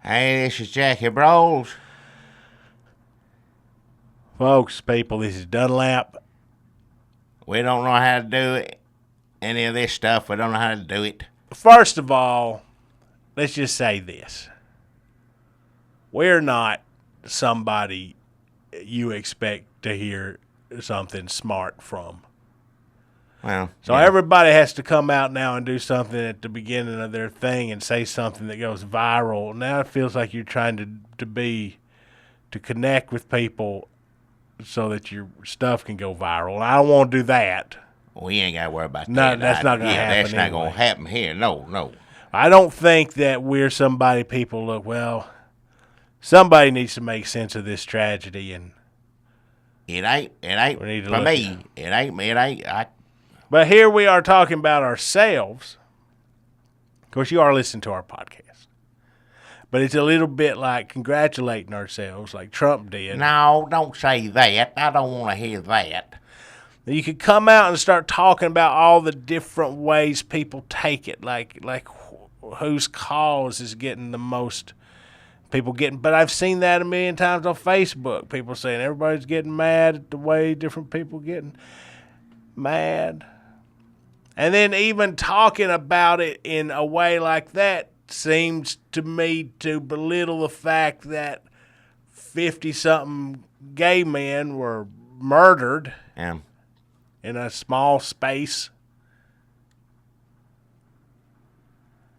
Hey, this is Jackie Brawls. Folks, people, this is Dunlap. We don't know how to do any of this stuff. We don't know how to do it. First of all, let's just say this. We're not somebody you expect to hear something smart from. Well, So everybody has to come out now and do something at the beginning of their thing and say something that goes viral. Now it feels like you're trying to connect with people so that your stuff can go viral. I don't want to do that. we ain't got to worry about No, that. that's not going to happen. That's not anyway. going to happen here. No. I don't think that we're somebody people look, well, somebody needs to make sense of this tragedy. And It ain't, We need to for look me, it ain't. But here we are talking about ourselves. Of course, you are listening to our podcast. But it's a little bit like congratulating ourselves like Trump did. No, don't say that. I don't want to hear that. You could come out and start talking about all the different ways people take it, like whose cause is getting the most people getting. But I've seen that a million times on Facebook. People saying everybody's getting mad at the way different people getting mad. And then even talking about it in a way like that seems to me to belittle the fact that 50-something gay men were murdered Yeah. in a small space.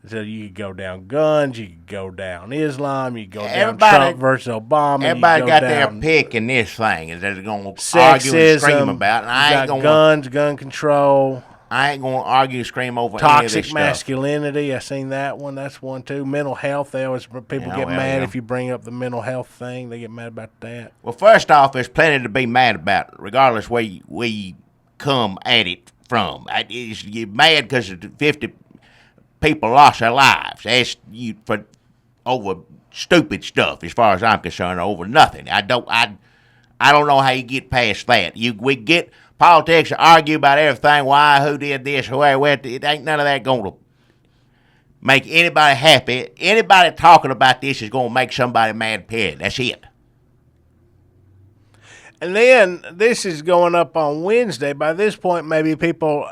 So you could go down guns, you could go down Islam, you could go down Trump versus Obama. Everybody you got go their down pick in this thing, and they're going to argue and sexism, scream about. And I you ain't got going guns, gun control, I ain't going to argue and scream over any of toxic this stuff. masculinity. I seen that one. That's one too. Mental health. They always people get mad if you bring up the mental health thing. They get mad about that. Well, first off, there's plenty to be mad about, regardless where we come at it from. You're mad because 50 people lost their lives. That's you for over stupid stuff, as far as I'm concerned, over nothing. I don't know how you get past that. We get politics to argue about everything. Why? Who did this? Where? It ain't none of that going to make anybody happy. Anybody talking about this is going to make somebody mad. Period. That's it. And then this is going up on Wednesday. By this point, maybe people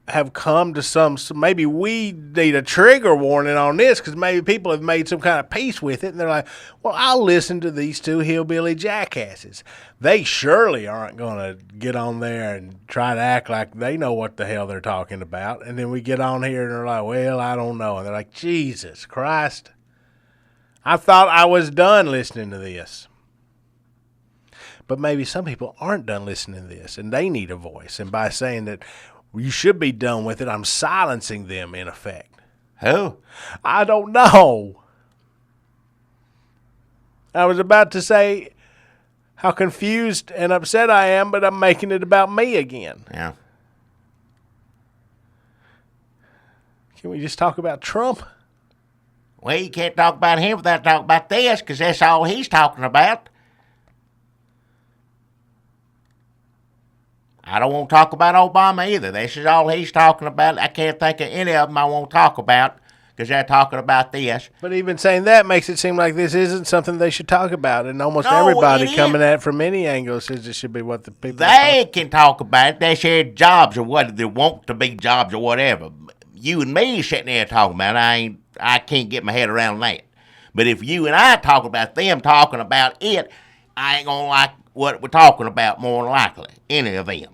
have come to some maybe we need a trigger warning on this because maybe people have made some kind of peace with it. And they're like, well, I'll listen to these two hillbilly jackasses. They surely aren't going to get on there and try to act like they know what the hell they're talking about. And then we get on here and they're like, well, I don't know. And they're like, Jesus Christ. I thought I was done listening to this. But maybe some people aren't done listening to this and they need a voice. And by saying that you should be done with it, I'm silencing them in effect. Who? I don't know. I was about to say how confused and upset I am, but I'm making it about me again. Yeah. Can we just talk about Trump? Well, you can't talk about him without talking about this, because that's all he's talking about. I don't want to talk about Obama either. This is all he's talking about. I can't think of any of them I won't talk about because they're talking about this. But even saying that makes it seem like this isn't something they should talk about. And almost No, everybody it coming is. at it from any angle says it should be what the people They can talk about it. They share jobs or what they want to be jobs or whatever. You and me sitting there talking about it, I can't get my head around that. But if you and I talk about them talking about it, I ain't going to like what we're talking about more than likely. Any of them.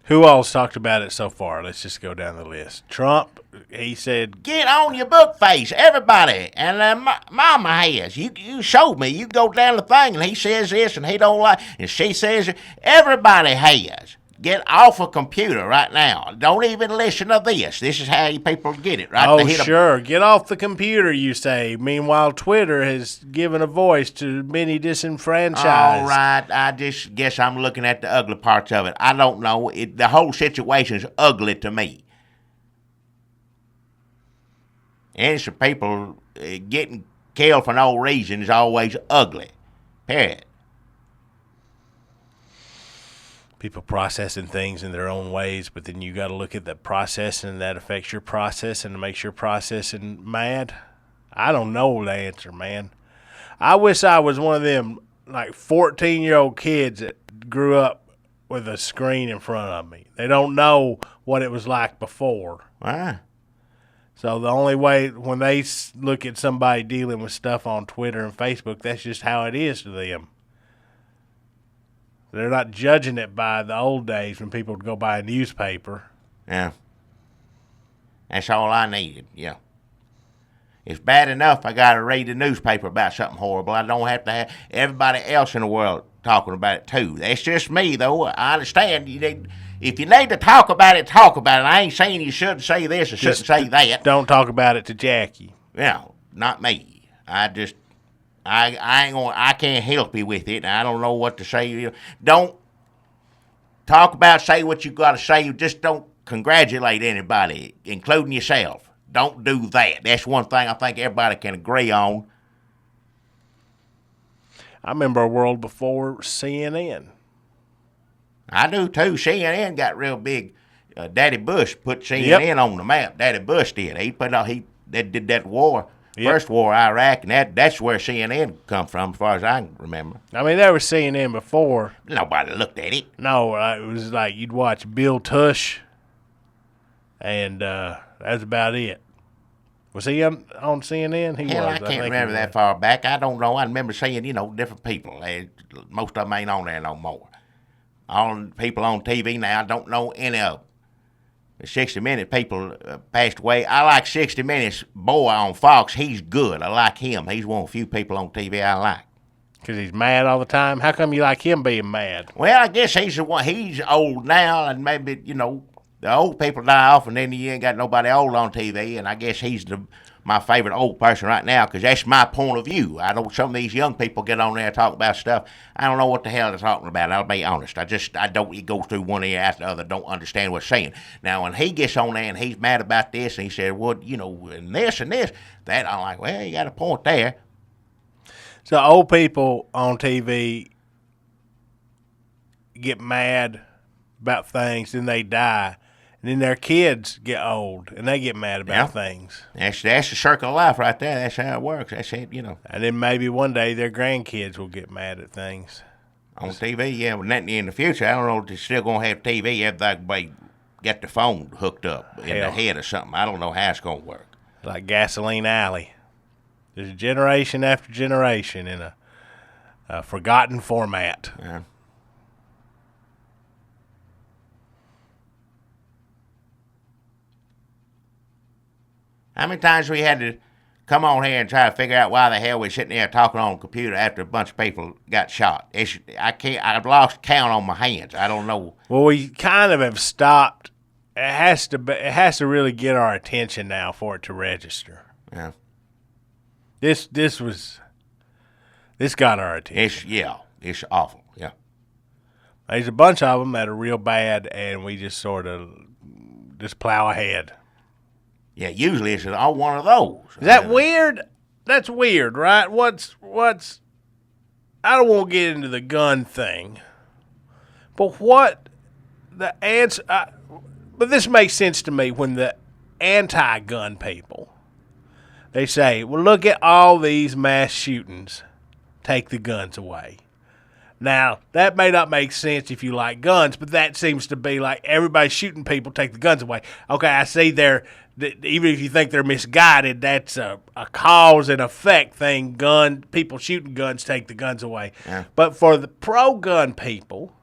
Who else talked about it so far? Let's just go down the list. Trump, he said, Get on your book face, everybody. And Mama has. You showed me. You go down the thing, and he says this, and he don't like, and she says it. Everybody has. Get off a computer right now. Don't even listen to this. This is how you people get it, right? oh, sure, get off the computer, you say. Meanwhile, Twitter has given a voice to many disenfranchised. All right, I just guess I'm looking at the ugly parts of it. I don't know. The whole situation is ugly to me. Innocent people getting killed for no reason is always ugly. Period. people processing things in their own ways, but then you got to look at the processing that affects your processing and makes your processing mad. I don't know the answer, man. I wish I was one of them like 14-year-old kids that grew up with a screen in front of me. They don't know what it was like before. Wow. So the only way when they look at somebody dealing with stuff on Twitter and Facebook, that's just how it is to them. They're not judging it by the old days when people would go buy a newspaper. Yeah. That's all I needed, yeah. It's bad enough I got to read the newspaper about something horrible. I don't have to have everybody else in the world talking about it, too. That's just me, though. I understand. If you need to talk about it, talk about it. I ain't saying you shouldn't say this or shouldn't say that. Don't talk about it to Jackie. Not me. I ain't gonna. I can't help you with it. I don't know what to say. Don't talk about. Say what you got to say. You just don't congratulate anybody, including yourself. Don't do that. That's one thing I think everybody can agree on. I remember a world before CNN. I do too. CNN got real big. Daddy Bush put CNN on the map. Daddy Bush did. He did that war. First war, Iraq, and that's where CNN come from, as far as I can remember. I mean, there was CNN before. Nobody looked at it. No, it was like you'd watch Bill Tush, and that's about it. Was he on CNN? Hell, I can't remember that far back. I don't know. I remember seeing, different people. Most of them ain't on there no more. All the people on TV now, I don't know any of them. The 60 Minutes people passed away. I like 60 Minutes boy on Fox. He's good. I like him. He's one of the few people on TV I like. Because he's mad all the time? How come you like him being mad? Well, I guess he's the one. He's old now, and maybe, the old people die off, and then you ain't got nobody old on TV, and I guess he's my favorite old person right now, because that's my point of view. I know some of these young people get on there and talk about stuff. I don't know what the hell they're talking about. I'll be honest. I don't, it goes through one ear after the other, don't understand what's saying. Now, when he gets on there and he's mad about this, and he said, well, and this, that, I'm like, well, you got a point there. So old people on TV get mad about things, then they die. And then their kids get old, and they get mad about things. That's the circle of life right there. That's how it works. That's it, And then maybe one day their grandkids will get mad at things. On TV, yeah. But in the future, I don't know if they're still going to have TV. Everybody get the phone hooked up in the head or something. I don't know how it's going to work. Like Gasoline Alley. There's generation after generation in a forgotten format. Yeah. How many times we had to come on here and try to figure out why the hell we're sitting there talking on a computer after a bunch of people got shot? I've lost count on my hands. I don't know. Well, we kind of have stopped. It has to really get our attention now for it to register. Yeah. This got our attention. It's awful. Yeah. There's a bunch of them that are real bad, and we just sort of just plow ahead. Yeah, usually it's one of those. Is that weird? That's weird, right? What's? I don't want to get into the gun thing, but what the answer? But this makes sense to me when the anti-gun people, they say, well, look at all these mass shootings. Take the guns away. Now, that may not make sense if you like guns, but that seems to be like everybody shooting people, take the guns away. Okay, I see even if you think they're misguided, that's a cause and effect thing. People shooting guns, take the guns away. Yeah. But for the pro-gun people,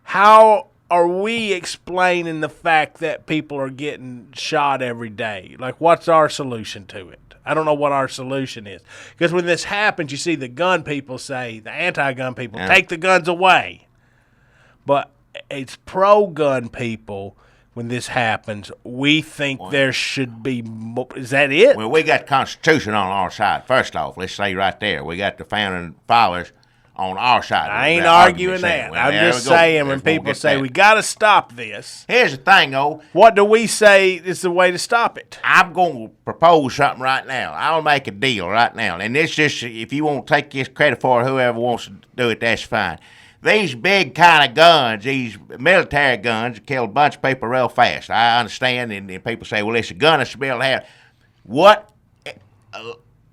how are we explaining the fact that people are getting shot every day? Like, what's our solution to it? I don't know what our solution is. Because when this happens, you see the gun people say, the anti-gun people, take the guns away. But it's pro-gun people, when this happens, we think there should be more. Is that it? Well, we got the Constitution on our side. First off, let's say right there, we got the founding fathers on our side. I ain't arguing that. Well, I'm just saying when people say we got to stop this. Here's the thing, though. What do we say is the way to stop it? I'm going to propose something right now. I'll make a deal right now. And this just, if you want to take this credit for it, whoever wants to do it, that's fine. these big kind of guns, these military guns, kill a bunch of people real fast. I understand, and people say, well, it's a gun that should be able to have. What?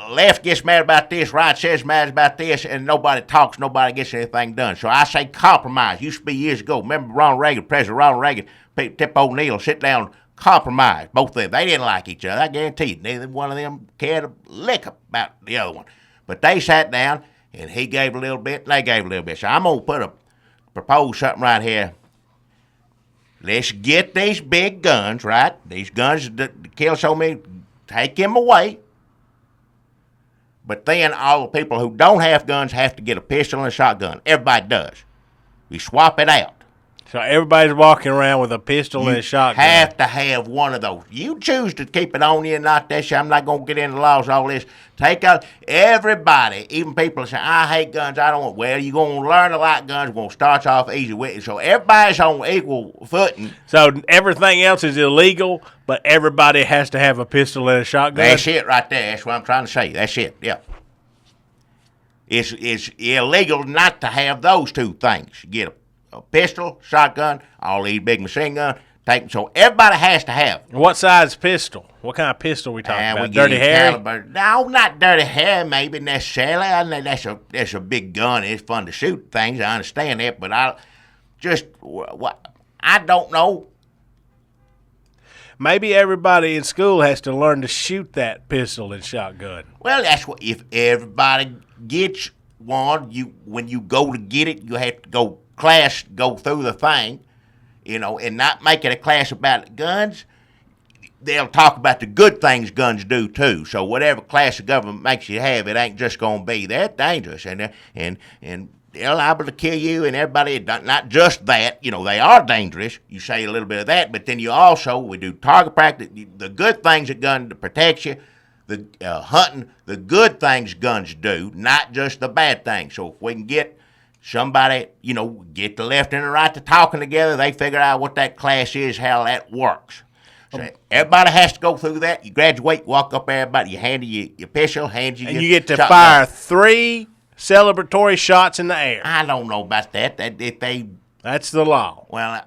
Left gets mad about this, right says mad about this, and nobody talks, nobody gets anything done. So I say compromise. Used to be years ago. Remember President Ronald Reagan, Tip O'Neill, sit down, compromise. Both of them. They didn't like each other. I guarantee you. Neither one of them cared a lick about the other one. But they sat down, and he gave a little bit, and they gave a little bit. So I'm going to propose something right here. Let's get these big guns, right? These guns that kill so many, take them away. But then all the people who don't have guns have to get a pistol and a shotgun. Everybody does. We swap it out. So everybody's walking around with a pistol and a shotgun. You have to have one of those. You choose to keep it on you and not that shit. I'm not going to get into laws, all this. Take out everybody, even people that say, I hate guns, I don't want. Well, you're going to learn to like guns. We're going to start you off easy with it. So everybody's on equal footing. So everything else is illegal, but everybody has to have a pistol and a shotgun? That's it right there. That's what I'm trying to say. That's it, yeah. It's illegal not to have those two things. You get a pistol, shotgun, all these big machine guns. So everybody has to have it. What size pistol? What kind of pistol are we talking about? We Dirty Harry? No, not Dirty Harry, maybe necessarily. I know that's a big gun. It's fun to shoot things. I understand that, but I don't know. Maybe everybody in school has to learn to shoot that pistol and shotgun. Well, that's what. If everybody gets one, when you go to get it, you have to go through the thing, and not make it a class about guns. They'll talk about the good things guns do too. So whatever class of government makes you have, it ain't just going to be that dangerous, and they're liable to kill you and everybody. Not just that, they are dangerous. You say a little bit of that, but then we do target practice. The good things that gun protects you. The hunting, the good things guns do, not just the bad things. So if we can get somebody, get the left and the right to talking together, they figure out what that class is, how that works. So everybody has to go through that. You graduate, walk up everybody, you hand your pistol, hand you and your you get to shotgun. fire 3 celebratory shots in the air. I don't know about that. That's the law. Well,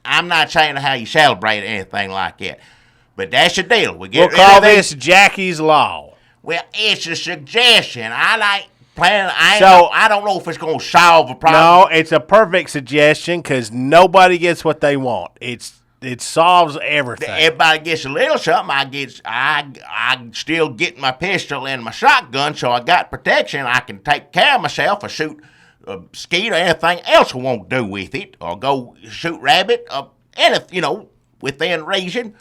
I'm not saying how you celebrate anything like that. But that's the deal. We'll call this Jackie's Law. Well, it's a suggestion. I don't know if it's going to solve a problem. No, it's a perfect suggestion because nobody gets what they want. It solves everything. Everybody gets a little something. I still get my pistol and my shotgun, so I got protection. I can take care of myself or shoot a skeet or anything else I won't do with it, or go shoot rabbit, or anything, within reason.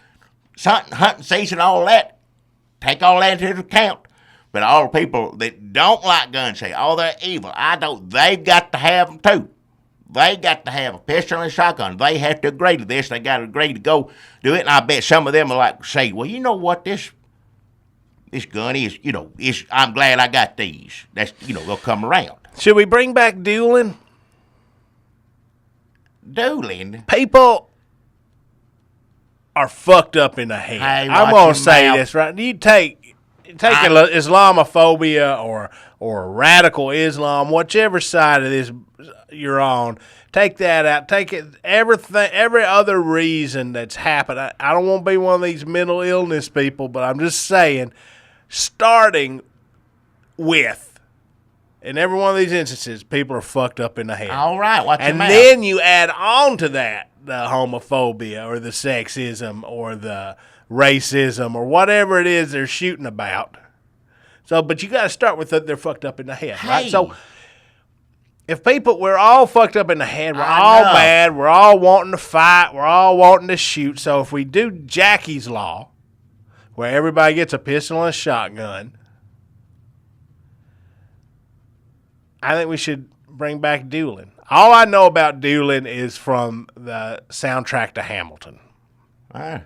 Hunting season, all that. Take all that into account. But all the people that don't like guns say, they're evil. They've got to have them too. They got to have a pistol and a shotgun. They have to agree to this. They got to agree to go do it. And I bet some of them will say, well, you know what, this gun is, I'm glad I got these. That's, they'll come around. Should we bring back dueling? Dueling? People are fucked up in the head. Hey, I'm going to say this, right? You take Islamophobia or radical Islam, whichever side of this you're on, take that out. Take it, every other reason that's happened. I don't want to be one of these mental illness people, but I'm just saying, starting with, in every one of these instances, people are fucked up in the head. All right, watch your mouth. And then you add on to that the homophobia or the sexism or the racism or whatever it is they're shooting about. So, but you got to start with they're fucked up in the head, right? So, if we're all fucked up in the head, we're all mad, we're all wanting to fight, we're all wanting to shoot. So, if we do Jackie's Law, where everybody gets a pistol and a shotgun, I think we should bring back dueling. All I know about dueling is from the soundtrack to Hamilton. All right.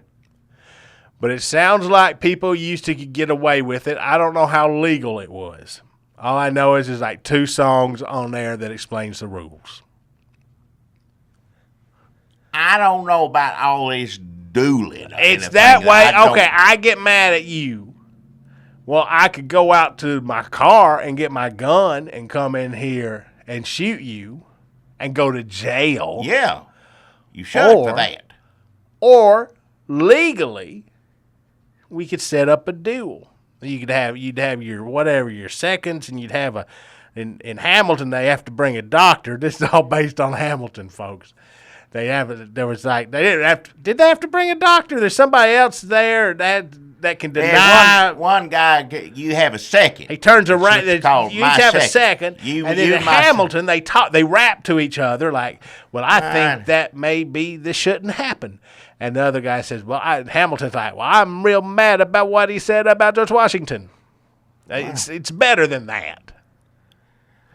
But it sounds like people used to get away with it. I don't know how legal it was. All I know is there's like 2 songs on there that explains the rules. I don't know about all this dueling. It's that way. Okay, I get mad at you. Well, I could go out to my car and get my gun and come in here and shoot you and go to jail. Yeah. You should Or- for that. Or legally, we could set up a duel. You'd have your seconds, and you'd have in Hamilton they have to bring a doctor. This is all based on Hamilton, folks. They didn't did they have to bring a doctor? There's somebody else there that can deny. Yeah, one guy, you have a second. He turns around. It's called You my each have a second, You, and then you, in my Hamilton they rap to each other like, "Well, I think that maybe this shouldn't happen," and the other guy says, "Well, Hamilton's like, well, I'm real mad about what he said about George Washington. It's better than that."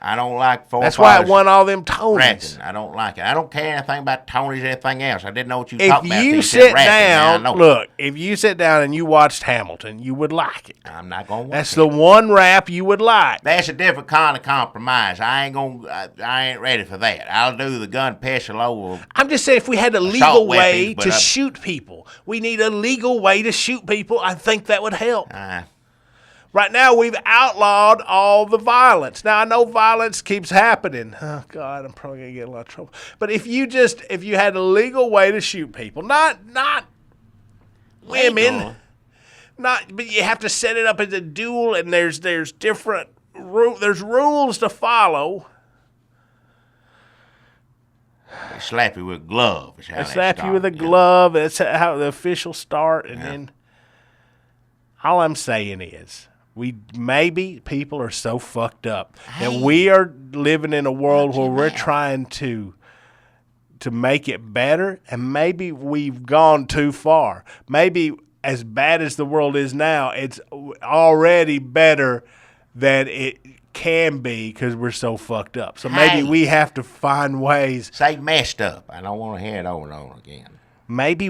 I don't like That's why it won all them Tonys. rapping. I don't like it. I don't care anything about Tonys or anything else. I didn't know what you If talking about. you sit down, look, if you sit down and you watched Hamilton, you would like it. I'm not gonna. That's the one rap you would like. That's a different kind of compromise. I ain't ready for that. I'll do the gun pestle over. I'm just saying, if we had a legal Assault way weapons, to but shoot people, we need a legal way to shoot people. I think that would help. Right now, we've outlawed all the violence. Now, I know violence keeps happening. Oh, God, I'm probably going to get in a lot of trouble. But if you had a legal way to shoot people, not women, but you have to set it up as a duel, and there's different there's rules to follow. They slap you with a glove. They slap you with a glove. That's how the officials start, and then all I'm saying is, maybe people are so fucked up that we are living in a world where we're trying to make it better, and maybe we've gone too far. Maybe as bad as the world is now, it's already better than it can be because we're so fucked up. So maybe we have to find ways. Say messed up. I don't want to hear it over and over again. Maybe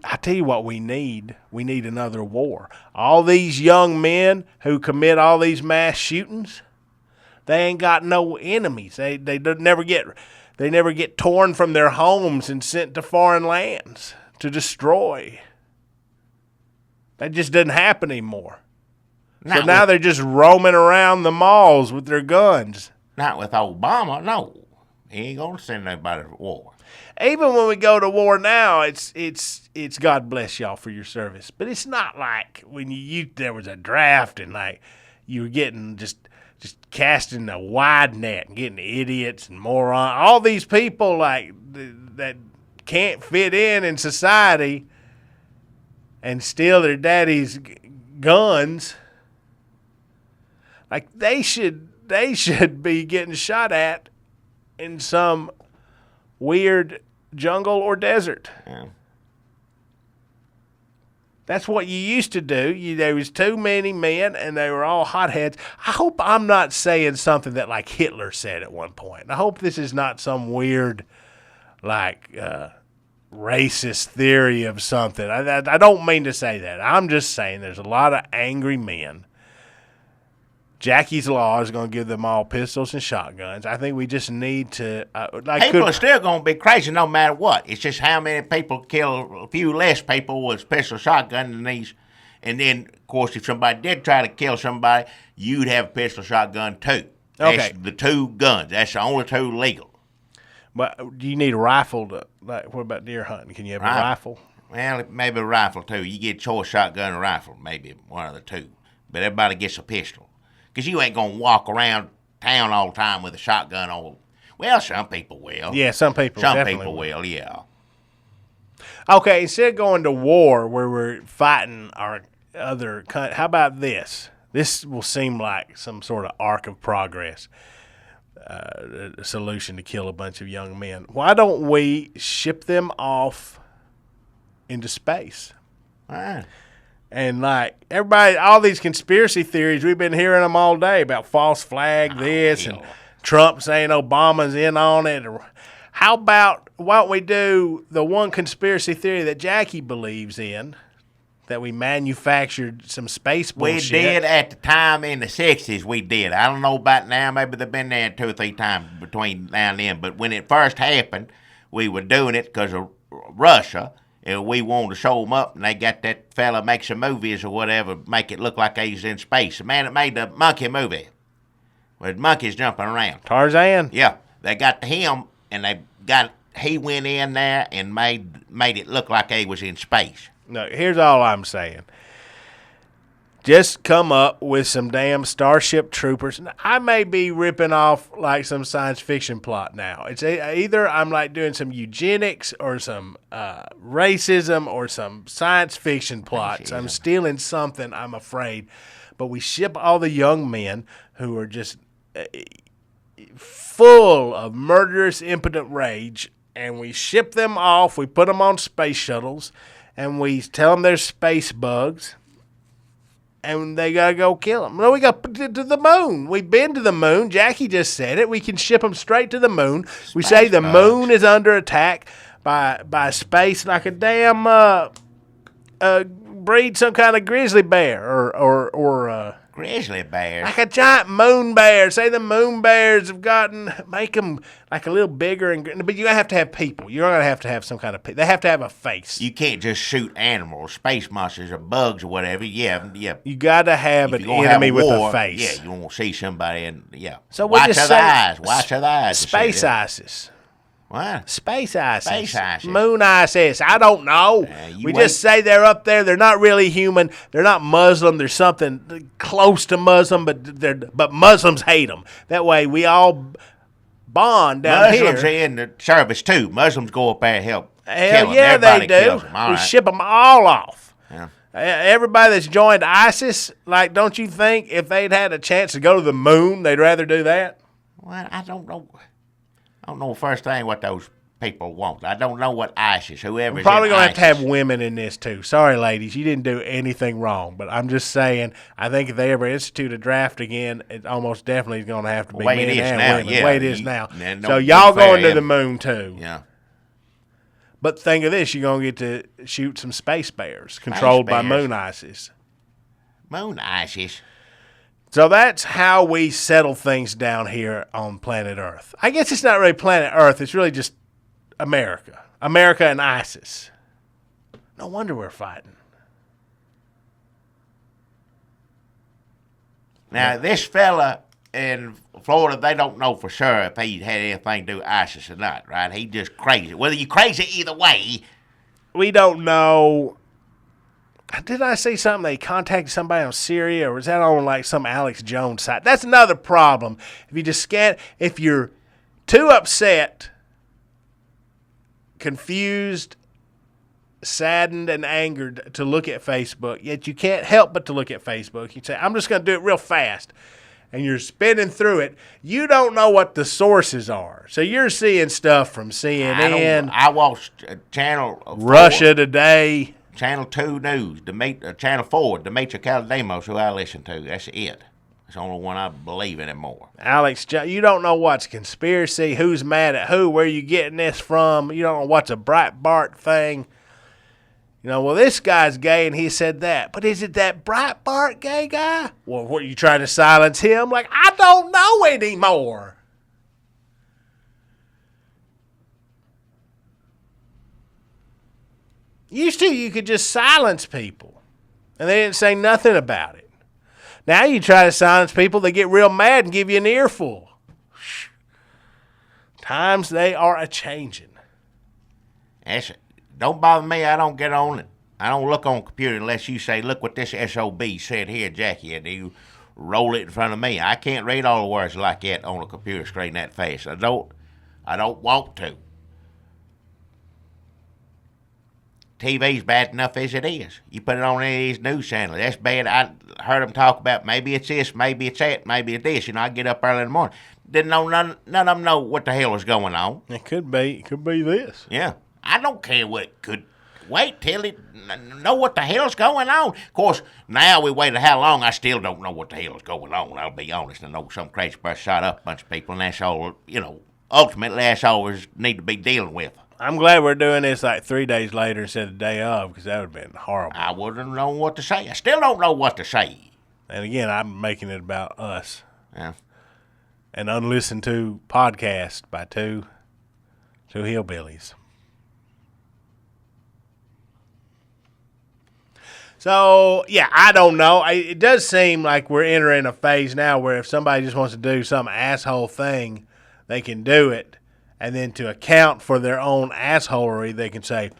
I tell you what we need. We need another war. All these young men who commit all these mass shootings, they ain't got no enemies. They never get torn from their homes and sent to foreign lands to destroy. That just doesn't happen anymore. So now they're just roaming around the malls with their guns. Not with Obama, no. He ain't gonna send anybody to war. Even when we go to war now, it's God bless y'all for your service. But it's not like when there was a draft and like you were getting just casting a wide net and getting idiots and morons. All these people like that can't fit in society and steal their daddy's guns. Like they should be getting shot at in some weird jungle or desert. Yeah. That's what you used to do. There was too many men, and they were all hotheads. I hope I'm not saying something that like Hitler said at one point. I hope this is not some weird, like, racist theory of something. I don't mean to say that. I'm just saying there's a lot of angry men. Jackie's Law is going to give them all pistols and shotguns. I think we just need to... people are still going to be crazy no matter what. It's just how many people kill a few less people with pistol shotgun than these. And then, of course, if somebody did try to kill somebody, you'd have a pistol shotgun too. That's the two guns. That's the only two legal. But do you need a rifle to... Like, what about deer hunting? Can you have a rifle? Well, maybe a rifle too. You get a choice shotgun or rifle, maybe one of the two. But everybody gets a pistol. Because you ain't going to walk around town all the time with a shotgun on. Well, some people will. Yeah, some people will, yeah. Okay, instead of going to war where we're fighting our other country, how about this? This will seem like some sort of arc of progress, a solution to kill a bunch of young men. Why don't we ship them off into space? All right. And like everybody, all these conspiracy theories, we've been hearing them all day about false flag and Trump saying Obama's in on it. How about, why don't we do the one conspiracy theory that Jackie believes in, that we manufactured some space bullshit? We did at the time in the 60s, we did. I don't know about now. Maybe they've been there 2 or 3 times between now and then. But when it first happened, we were doing it because of Russia. And we wanted to show them up, and they got that fella make some movies or whatever, make it look like he's in space. The man that made the monkey movie, with monkeys jumping around. Tarzan? Yeah. They got him and he went in there and made it look like he was in space. No, here's all I'm saying. Just come up with some damn Starship Troopers. I may be ripping off like some science fiction plot now. It's either I'm like doing some eugenics or some racism or some science fiction plots. I'm stealing something, I'm afraid. But we ship all the young men who are just full of murderous, impotent rage, and we ship them off. We put them on space shuttles, and we tell them they're space bugs. And they got to go kill them. No, we got to the moon. We've been to the moon. Jackie just said it. We can ship them straight to the moon. We say the moon is under attack by space like a damn breed some kind of grizzly bear or grizzly bear. Like a giant moon bear. Say the moon bears have make them like a little bigger. But you have to have people. You're going to have some kind of people. They have to have a face. You can't just shoot animals, space monsters, or bugs or whatever. Yeah. You got to have an enemy with a face. Yeah, you won't see somebody and, yeah. So watch the eyes. Watch the eyes. Space ISIS. What? Space ISIS. Space ISIS. Moon ISIS. I don't know. We just say they're up there. They're not really human. They're not Muslim. There's something close to Muslim, but Muslims hate them. That way we all bond down here. Muslims are in the service too. Muslims go up there and help. Hell yeah, they do. We ship them all off. Yeah. Everybody that's joined ISIS, like, don't you think if they'd had a chance to go to the moon, they'd rather do that? Well, I don't know. I don't know first thing what those people want. I don't know what ISIS, whoever's probably going ISIS. to have women in this, too. Sorry, ladies. You didn't do anything wrong. But I'm just saying, I think if they ever institute a draft again, it almost definitely is going to have to be men and women. The way it is now. So y'all going to the moon, too. Yeah. But think of this. You're going to get to shoot some space bears controlled by Moon ISIS. Moon ISIS? So that's how we settle things down here on planet Earth. I guess it's not really planet Earth. It's really just America. America and ISIS. No wonder we're fighting. Now, this fella in Florida, they don't know for sure if he had anything to do with ISIS or not, right? He just crazy. Whether you crazy either way. We don't know. Did I say something? They contacted somebody on Syria, or was that on like some Alex Jones site? That's another problem. If you're too upset, confused, saddened, and angered to look at Facebook, yet you can't help but to look at Facebook. You say, I'm just going to do it real fast. And you're spinning through it. You don't know what the sources are. So you're seeing stuff from CNN. I watched Channel 4, Russia Today. Channel 2 News, Channel 4, Demetri Kalademos, who I listen to. That's it. That's the only one I believe anymore. Alex, you don't know what's conspiracy, who's mad at who, where you getting this from. You don't know what's a Breitbart thing. Well, this guy's gay and he said that. But is it that Breitbart gay guy? Well, what, you trying to silence him? Like, I don't know anymore. Used to, you could just silence people, and they didn't say nothing about it. Now you try to silence people, they get real mad and give you an earful. Times they are a-changing. Don't bother me. I don't get on it. I don't look on the computer unless you say, look what this SOB said here, Jackie, and you roll it in front of me. I can't read all the words like that on a computer screen that fast. I don't want to. TV's bad enough as it is. You put it on any of these news channels. That's bad. I heard them talk about maybe it's this, maybe it's that, maybe it's this. I get up early in the morning. Didn't know none of them know what the hell is going on. It could be this. Yeah. I don't care what it could. Wait till it know what the hell's going on. Of course, now we waited how long, I still don't know what the hell's going on. I'll be honest. I know some crazy person shot up a bunch of people, and that's all, ultimately that's all we need to be dealing with. I'm glad we're doing this like 3 days later instead of the day of, because that would have been horrible. I wouldn't know what to say. I still don't know what to say. And again, I'm making it about us. Yeah. An unlistened to podcast by two hillbillies. So, yeah, I don't know. It does seem like we're entering a phase now where if somebody just wants to do some asshole thing, they can do it. and then to account for their own assholery, they can say,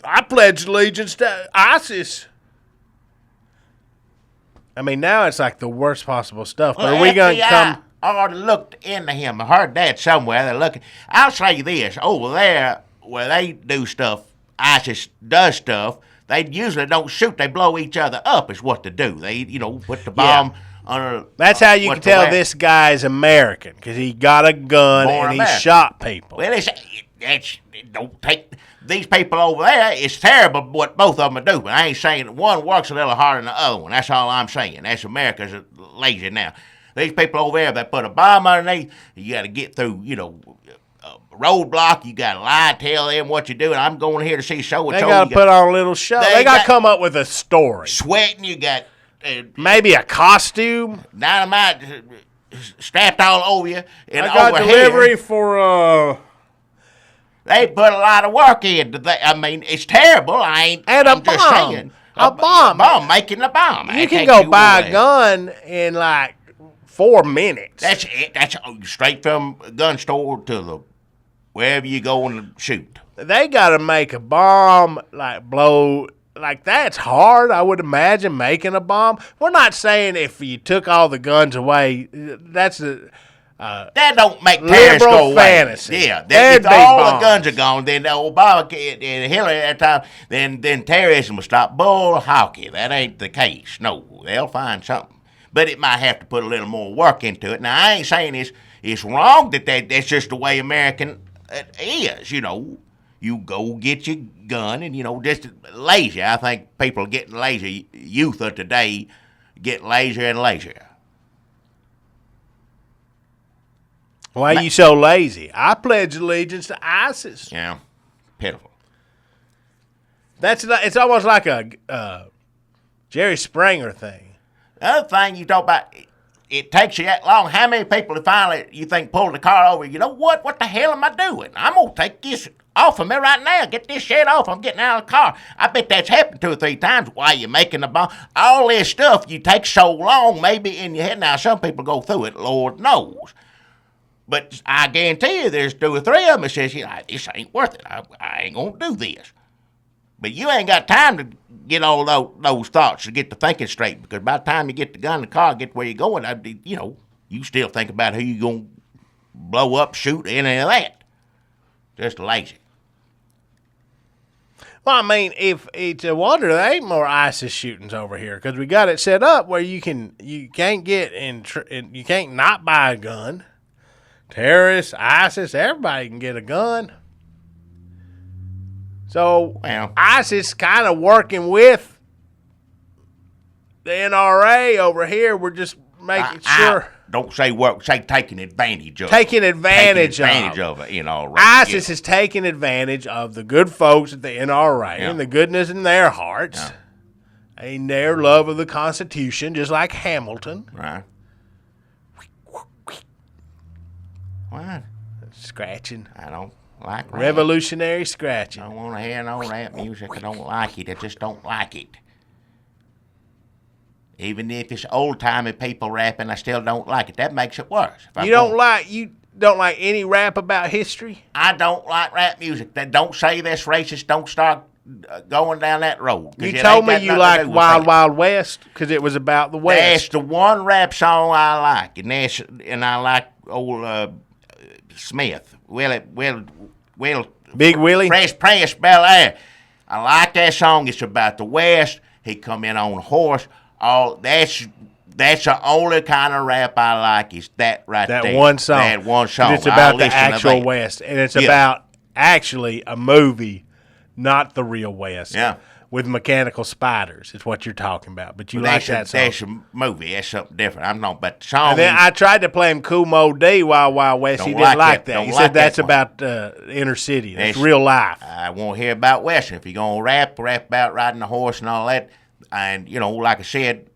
I pledge allegiance to ISIS. I mean, now it's like the worst possible stuff. But are we going to come? I already looked into him. I heard that somewhere. They're looking. I'll say this. Over there, where they do stuff, ISIS does stuff, they usually don't shoot. They blow each other up is what they do. They, put the bomb under. That's how you can tell this guy's American, because he got a gun and he shot people. Well, don't take these people over there. It's terrible what both of them are doing. I ain't saying one works a little harder than the other one. That's all I'm saying. That's America's lazy now. These people over there, they put a bomb underneath. You got to get through, a roadblock. You got to lie, tell them what you do. And I'm going here to see so and so. They got to put on a little show. They got to come up with a story. Sweating. You got maybe a costume. Dynamite strapped all over you. And I got over delivery here, for. They put a lot of work in. I mean, it's terrible. I'm just saying. A bomb. Making the bomb. You can go buy a gun in like 4 minutes. That's it. That's straight from a gun store to wherever you go and shoot. They got to make a bomb, blow. That's hard, I would imagine, making a bomb. We're not saying if you took all the guns away, that's that don't make terrorists go away. Fantasy. Yeah, if all the guns are gone, then Obama and Hillary at that time, then terrorism will stop. Bull hockey. That ain't the case. No, they'll find something. But it might have to put a little more work into it. Now, I ain't saying it's wrong that's just the way American is, You go get your gun and, just lazy. I think people are getting lazy. Youth of today get lazier and lazier. Why are you so lazy? I pledge allegiance to ISIS. Yeah, pitiful. It's almost like a Jerry Springer thing. The other thing you talk about, it takes you that long. How many people finally, you think, pull the car over? You know what? What the hell am I doing? I'm going to take this off of me right now. Get this shit off. I'm getting out of the car. I bet that's happened 2 or 3 times while you're making the bomb. All this stuff, you take so long, maybe in your head. Now, some people go through it, Lord knows. But I guarantee you there's 2 or 3 of them that says, this ain't worth it. I ain't going to do this. But you ain't got time to get all those thoughts to get the thinking straight, because by the time you get the gun in the car, get where you're going, you still think about who you going to blow up, shoot, any of that. Just lazy. Well, I mean, if it's a wonder there ain't more ISIS shootings over here, because we got it set up where you can't get you can't not buy a gun. Terrorists, ISIS, everybody can get a gun. So ISIS kind of working with the NRA over here. We're just making sure. Don't say work. Say taking advantage of. Taking advantage of it. ISIS is taking advantage of the good folks at the NRA and the goodness in their hearts and their love of the Constitution, just like Hamilton. Right. What? Scratching. I don't like rap. Revolutionary scratching. I don't want to hear no rap music. I don't like it. I just don't like it. Even if it's old-timey people rapping, I still don't like it. That makes it worse. You don't like any rap about history? I don't like rap music. That don't say that's racist. Don't start going down that road. You told me you like Wild Wild West because it was about the West. That's the one rap song I like, and I like old Smith. Big Willie? Fresh Prince, Bel Air. I like that song. It's about the West. He come in on a horse. That's the only kind of rap I like is that right there. That one song. That one song. It's about the actual West. And it's about actually a movie, not the real West. Yeah. With mechanical spiders is what you're talking about. But like that song. That's a movie. That's something different. I'm not about the song. And then I tried to play him Cool Mo D, Wild Wild West. He didn't like that. He said that's about inner city. That's real life. I won't hear about Western. If you're going to rap about riding a horse and all that. And, like I said,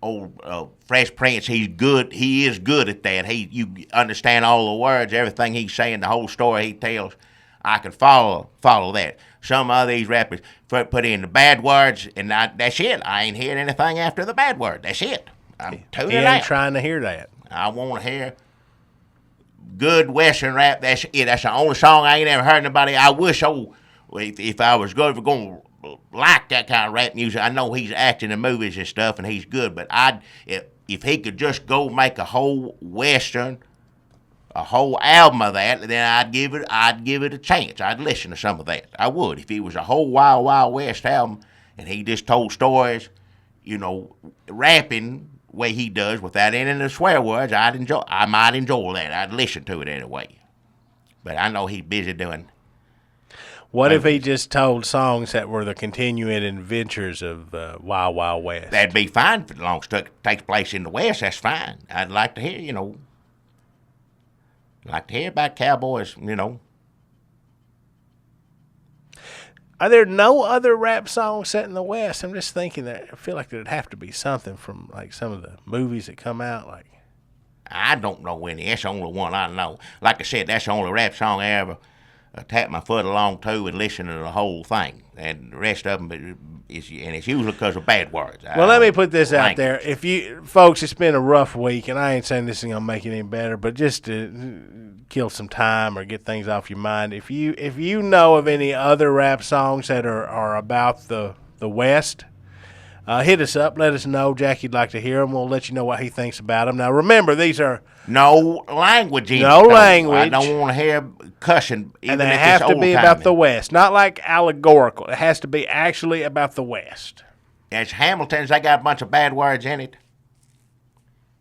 old Fresh Prince, he's good. He is good at that. You understand all the words, everything he's saying, the whole story he tells. I can follow that. Some of these rappers put in the bad words, and that's it. I ain't hearing anything after the bad word. That's it. I'm tuning out. He ain't trying to hear that. I want to hear good Western rap. That's it. That's the only song I ain't ever heard nobody. I wish, if I was going to like that kind of rap music, I know he's acting in movies and stuff, and he's good. But if he could just go make a whole Western, a whole album of that, then I'd give it a chance. I'd listen to some of that. I would. If it was a whole Wild Wild West album and he just told stories, rapping the way he does without any of the swear words, I might enjoy that. I'd listen to it anyway. But I know he's busy doing. What if he just told songs that were the continuing adventures of Wild Wild West? That'd be fine for as long as it takes place in the West. That's fine. I'd like to hear, like to hear about cowboys, Are there no other rap songs set in the West? I'm just thinking that I feel like there'd have to be something from like some of the movies that come out. Like, I don't know any. That's the only one I know. Like I said, that's the only rap song I ever tap my foot along to and listen to the whole thing. And the rest of them it's usually because of bad words. Well, let me put this out there. If you folks, it's been a rough week, and I ain't saying this is gonna make it any better, but just to kill some time or get things off your mind, if you know of any other rap songs that are about the West, hit us up. Let us know. Jackie'd like to hear them. We'll let you know what he thinks about them. Now, remember, these are no language. No language. I don't want to hear cussing. And they have to be about the West, not like allegorical. It has to be actually about the West. As Hamilton's, they got a bunch of bad words in it.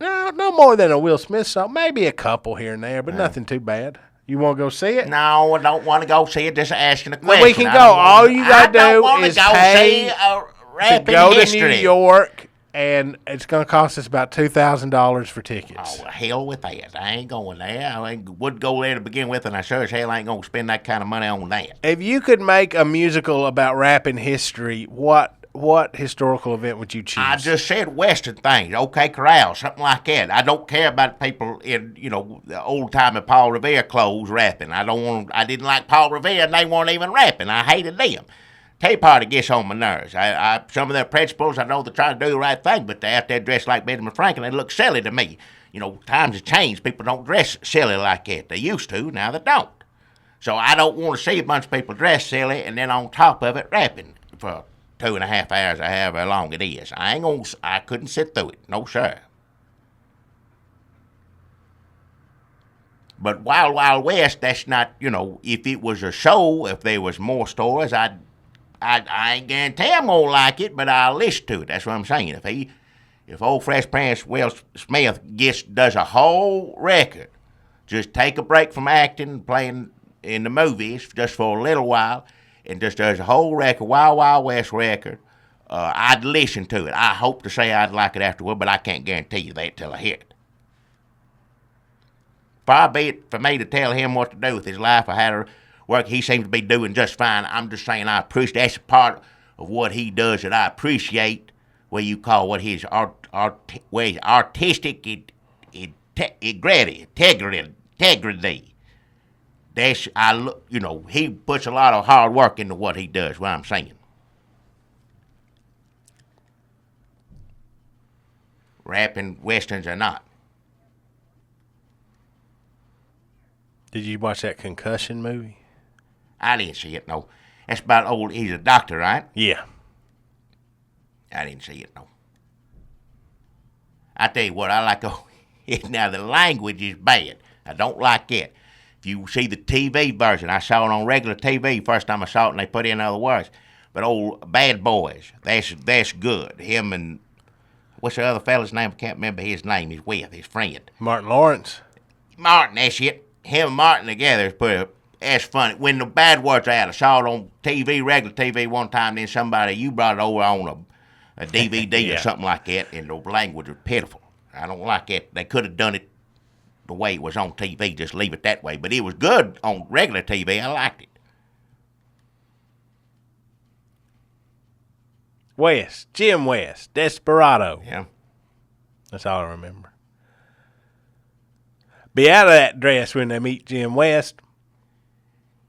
No more than a Will Smith song. Maybe a couple here and there, but nothing too bad. You want to go see it? No, I don't want to go see it. Just asking a question. We can go. All you got to do is pay to go to New York, and it's going to cost us about $2,000 for tickets. Oh, hell with that. I ain't going there. I would go there to begin with, and I sure as hell ain't going to spend that kind of money on that. If you could make a musical about rap and history, what historical event would you choose? I just said Western things. OK Corral, something like that. I don't care about people in, the old-timey Paul Revere clothes rapping. I didn't like Paul Revere, and they weren't even rapping. I hated them. Tea Party gets on my nerves. Some of their principles, I know they're trying to do the right thing, but they're out there dressed like Benjamin Franklin. They look silly to me. Times have changed. People don't dress silly like that. They used to. Now they don't. So I don't want to see a bunch of people dress silly and then on top of it rapping for 2.5 hours or however long it is. I couldn't sit through it. No, sir. But Wild Wild West, that's not, if it was a show, if there was more stories, I ain't guarantee I'm gonna like it, but I'll listen to it. That's what I'm saying. If old Fresh Prince Will Smith does a whole record, just take a break from acting, playing in the movies just for a little while, and just does a whole record, Wild Wild West record, I'd listen to it. I hope to say I'd like it afterward, but I can't guarantee you that till I hear it. Far be it for me to tell him what to do with his life or how to work. He seems to be doing just fine. I'm just saying I appreciate that's a part of what he does that I appreciate. What you call what his artistic integrity. That's he puts a lot of hard work into what he does. What I'm saying. Rapping westerns or not. Did you watch that Concussion movie? I didn't see it, no. That's about he's a doctor, right? Yeah. I didn't see it, no. I tell you what, I like, now the language is bad. I don't like it. If you see the TV version, I saw it on regular TV first time I saw it, and they put in other words. But old Bad Boys, that's good. Him and, what's the other fella's name? I can't remember his name. He's with his friend. Martin Lawrence. Martin, that's it. Him and Martin together is that's funny. When the bad words are out, I saw it on TV, regular TV one time, then you brought it over on a DVD yeah. or something like that, and the language was pitiful. I don't like it. They could have done it the way it was on TV, just leave it that way. But it was good on regular TV. I liked it. Jim West, Desperado. Yeah. That's all I remember. Be out of that dress when they meet Jim West.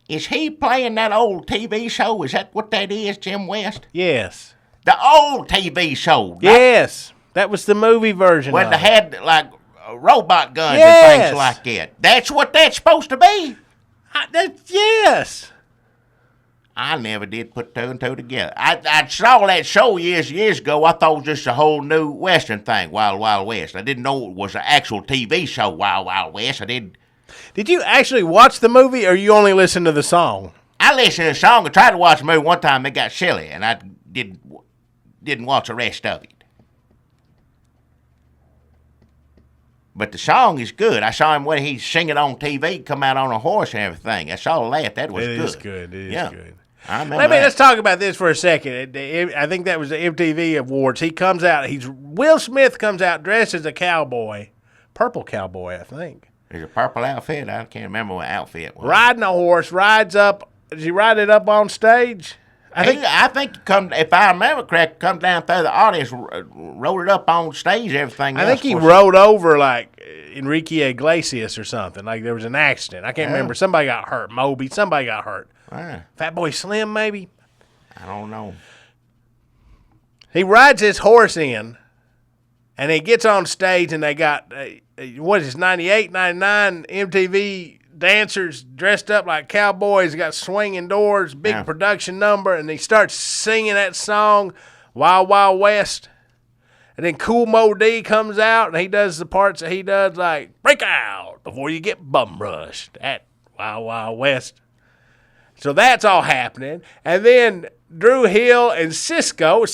Is he playing that old TV show? Is that what that is, Jim West? Yes. The old TV show. Yes. That was the movie version when of they it. had, like, robot guns Yes. and things like that. That's what that's supposed to be. Yes. I never did put two and two together. I saw that show years ago. I thought it was just a whole new Western thing, Wild Wild West. I didn't know it was an actual TV show, Wild Wild West. I didn't. Did you actually watch the movie, or you only listened to the song? I listened to the song and tried to watch the movie one time. It got silly, and I didn't watch the rest of it. But the song is good. I saw him when he's singing on TV, come out on a horse and everything. I saw that. That was good. It is good. It is good. I remember that. Let's talk about this for a second. I think that was the MTV Awards. He comes out. Will Smith comes out dressed as a cowboy, purple cowboy, I think. There's a purple outfit. I can't remember what outfit it was. Riding a horse, rides up. Does he ride it up on stage? I think if I remember correct, come down through the audience, rode it up on stage, and everything. I think he rode over like Enrique Iglesias or something. Like there was an accident. I can't remember. Somebody got hurt. Moby. Somebody got hurt. Fat Boy Slim, maybe. I don't know. He rides his horse in, and he gets on stage, and they got, 98, 99 MTV dancers dressed up like cowboys, got swinging doors, big production number, and he starts singing that song, Wild Wild West. And then Cool Mo D comes out, and he does the parts that he does, like, break out before you get bum rushed at Wild Wild West. So that's all happening. And then Drew Hill and Cisco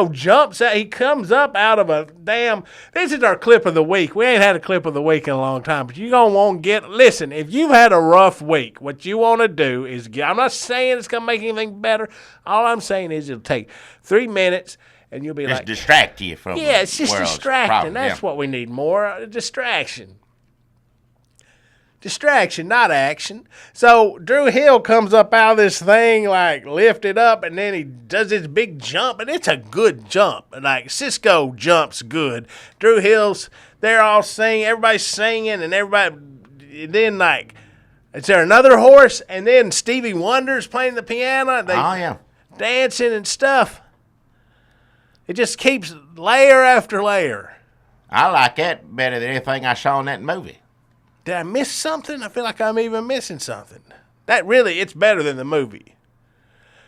jumps out. He comes up out of a damn. This is our clip of the week. We ain't had a clip of the week in a long time, but you're going to want to get. Listen, if you've had a rough week, what you want to do is get. I'm not saying it's going to make anything better. All I'm saying is it'll take 3 minutes. And you'll be just like, distract you from it's just distracting. Problem, That's what we need more. Distraction. Distraction, not action. So Drew Hill comes up out of this thing, like lifted up, and then he does this big jump, and it's a good jump. Like Cisco jumps good. Drew Hill's, they're all singing, everybody's singing, and then like, is there another horse? And then Stevie Wonder's playing the piano. They dancing and stuff. It just keeps layer after layer. I like that better than anything I saw in that movie. Did I miss something? I feel like I'm even missing something. It's better than the movie.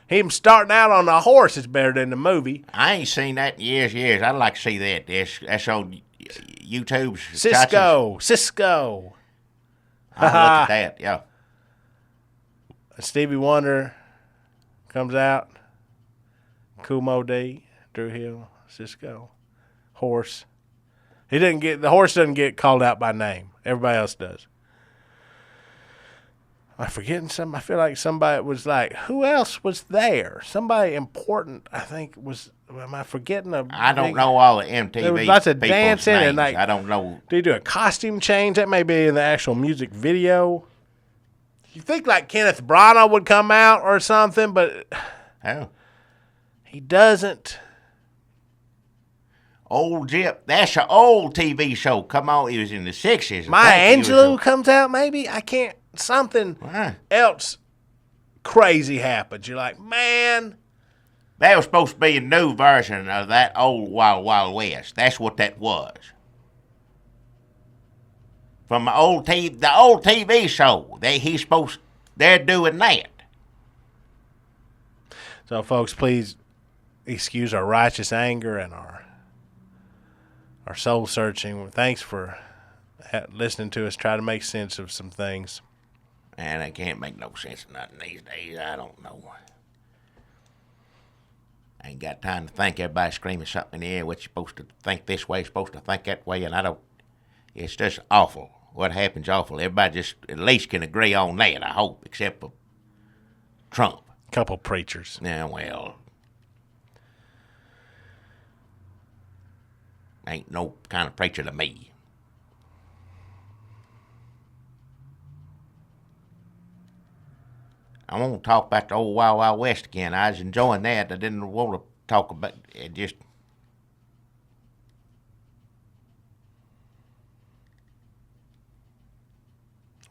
Him starting out on a horse is better than the movie. I ain't seen that in years. I'd like to see that. That's on YouTube. Cisco. I'll look at that, yeah. Stevie Wonder comes out. Cool Mo D. Drew Hill, Cisco, horse. The horse doesn't get called out by name. Everybody else does. Am I forgetting something? I feel like somebody was like, who else was there? Somebody important, I think, was. Am I forgetting I don't know all the MTV. There was lots of dancing names. and like. I don't know. Do you do a costume change? That may be in the actual music video. You think like Kenneth Branagh would come out or something, but he doesn't. Old Jip. That's an old TV show. Come on, it was in the 60s. Maya Angelou comes out, maybe? I can't. Something else crazy happens. You're like, man. That was supposed to be a new version of that old Wild Wild West. That's what that was. From the old TV show. They're doing that. So, folks, please excuse our righteous anger and our soul searching. Thanks for listening to us try to make sense of some things. And I can't make no sense of nothing these days. I don't know. I ain't got time to think. Everybody screaming something in the air. What you're supposed to think this way, supposed to think that way, and I don't. It's just awful. What happens awful. Everybody just at least can agree on that, I hope, except for Trump. Couple preachers. Yeah, well. Ain't no kind of preacher to me. I won't talk about the old Wild Wild West again. I was enjoying that. I didn't want to talk about it. Just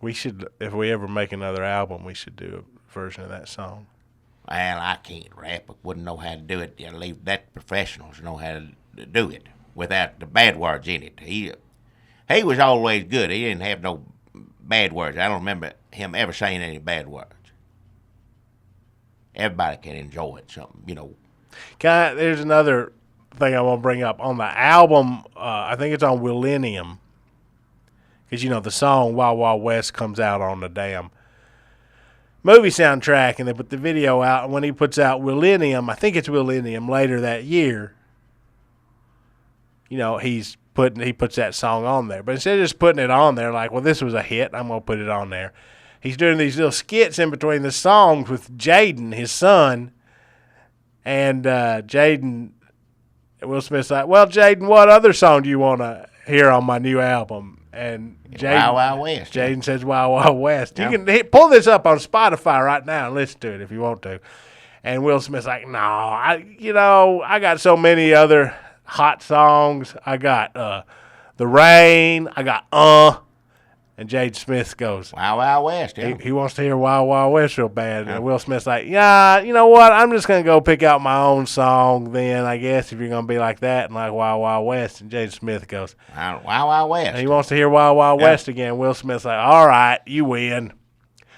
we should, if we ever make another album, we should do a version of that song. Well, I can't rap. I wouldn't know how to do it. You leave that to professionals know how to do it without the bad words in it. He was always good. He didn't have no bad words. I don't remember him ever saying any bad words. Everybody can enjoy it, something. There's another thing I want to bring up. On the album, I think it's on Millennium. Because, the song Wild Wild West comes out on the damn movie soundtrack, and they put the video out. And when he puts out Millennium, I think it's Millennium, later that year, he puts that song on there. But instead of just putting it on there, like, well, this was a hit, I'm going to put it on there. He's doing these little skits in between the songs with Jaden, his son. And Will Smith's like, well, Jaden, what other song do you want to hear on my new album? And Wild Wild West. Jaden says Wild Wild West. You can pull this up on Spotify right now and listen to it if you want to. And Will Smith's like, no, I got so many other hot songs. I got The Rain. I got And Jaden Smith goes, Wild Wild West. Yeah. He wants to hear Wild Wild West real bad. And Will Smith's like, yeah, you know what? I'm just going to go pick out my own song then, I guess, if you're going to be like that and like Wild Wild West. And Jaden Smith goes, Wild Wild West. And he wants to hear Wild Wild West again. Will Smith's like, all right, you win.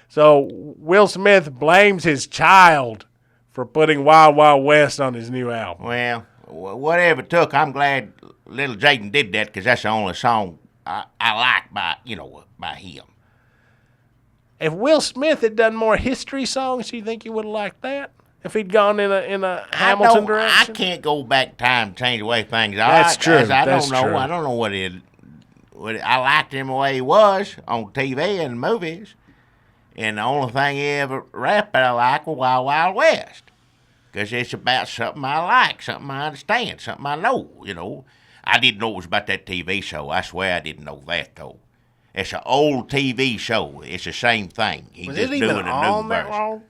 So Will Smith blames his child for putting Wild Wild West on his new album. Well, whatever it took, I'm glad little Jaden did that because that's the only song I like by him. If Will Smith had done more history songs, do you think you would have liked that? If he'd gone in a Hamilton direction? I can't go back time and change the way things are. That's true. I That's don't know. true. I don't know what I liked him the way he was on TV and movies. And the only thing he ever rapped that I like was Wild Wild West. Because it's about something I like, something I understand, something I know. I didn't know it was about that TV show. I swear I didn't know that, though. It's an old TV show. It's the same thing. He's Was just it even doing a on new that version. long?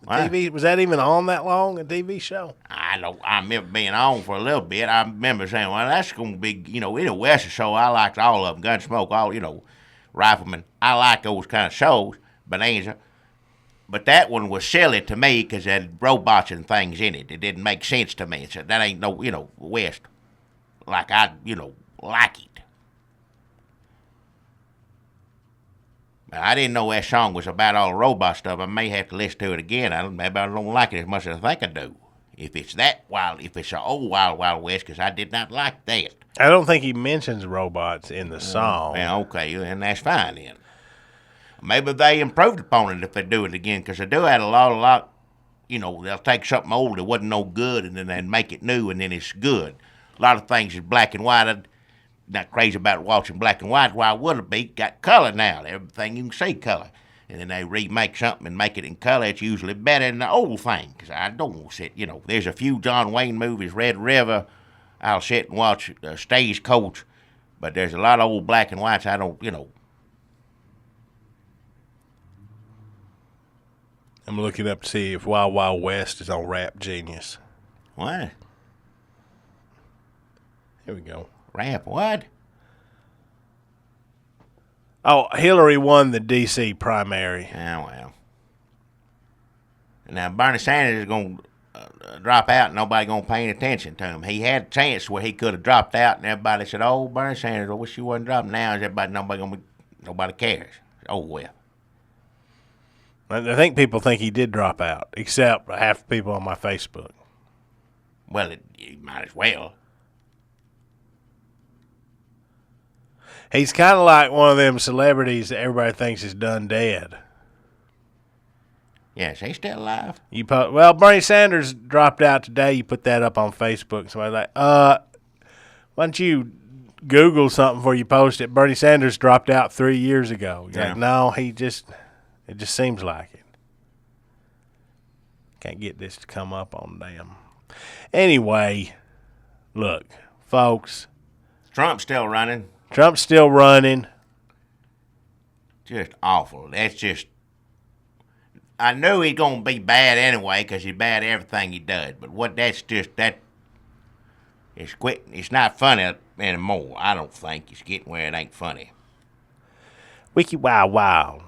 What? TV, was that even on that long, a TV show? I remember being on for a little bit. I remember saying, well, that's going to be, in a Western show, I liked all of them. Gunsmoke, all, Rifleman. I like those kind of shows. Bonanza. But that one was silly to me because it had robots and things in it. It didn't make sense to me. So that ain't no, West. Like I, like it. But I didn't know that song was about all the robot stuff. I may have to listen to it again. Maybe I don't like it as much as I think I do. If it's that wild, if it's an old Wild Wild West, because I did not like that. I don't think he mentions robots in the song. Yeah, okay, and that's fine then. Maybe they improved upon it if they do it again, because they do have a lot, they'll take something old that wasn't no good and then they make it new and then it's good. A lot of things is black and white. I'm not crazy about watching black and white. Why would it be? Got color now. Everything you can see color. And then they remake something and make it in color. It's usually better than the old thing, because I don't sit, there's a few John Wayne movies, Red River, I'll sit and watch Stagecoach, but there's a lot of old black and whites I don't, I'm looking up to see if Wild Wild West is on Rap Genius. What? Here we go. Rap what? Oh, Hillary won the D.C. primary. Oh, well. Now, Bernie Sanders is going to drop out and nobody going to pay any attention to him. He had a chance where he could have dropped out and everybody said, oh, Bernie Sanders, I wish you wasn't dropping. Now nobody cares. Oh, well. I think people think he did drop out, except half the people on my Facebook. Well, you might as well. He's kind of like one of them celebrities that everybody thinks is done dead. Yes, he's still alive. Well, Bernie Sanders dropped out today. You put that up on Facebook. Somebody's like, why don't you Google something before you post it? Bernie Sanders dropped out 3 years ago. You're like, no, it just seems like it. Can't get this to come up on damn. Anyway, look, folks. Trump's still running. Trump's still running. Just awful. That's just. I knew he's gonna be bad anyway because he's bad at everything he does. But it's quit. It's not funny anymore. I don't think it's getting where it ain't funny. Wiki wow wow.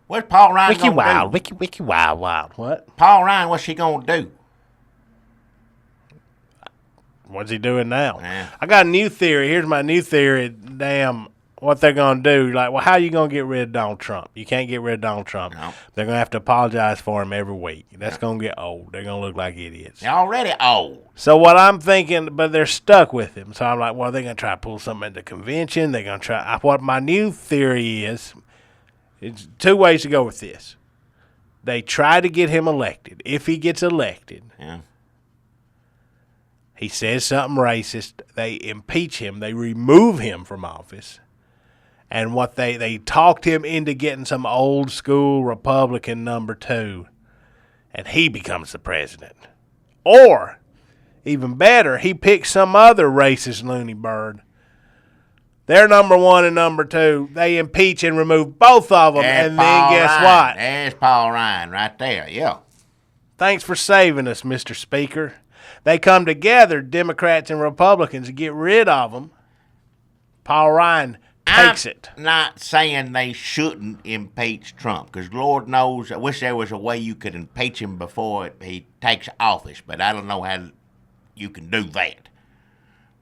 What's Paul Ryan Wiki gonna wow. do? Wiki wow wow. What? Paul Ryan, what's he gonna do? what's he doing now? Yeah. I got a new theory. Here's my new theory. Damn, what they're going to do. Like, well, how are you going to get rid of Donald Trump? You can't get rid of Donald Trump. No. They're going to have to apologize for him every week. That's going to get old. They're going to look like idiots. They're already old. So what I'm thinking, but they're stuck with him. So I'm like, well, they're going to try to pull something at the convention. They're going to try. What my new theory is, it's two ways to go with this. They try to get him elected. If he gets elected, Yeah. he says something racist, they impeach him, they remove him from office. And what they talked him into getting some old school Republican number 2, and he becomes the president. Or, even better, he picks some other racist loony bird. They're number 1 and number 2. They impeach and remove both of them, and then guess what? There's Paul Ryan right there, yeah. Thanks for saving us, Mr. Speaker. They come together, Democrats and Republicans, to get rid of them. Paul Ryan takes it. I'm not saying they shouldn't impeach Trump, because Lord knows, I wish there was a way you could impeach him before he takes office, but I don't know how you can do that.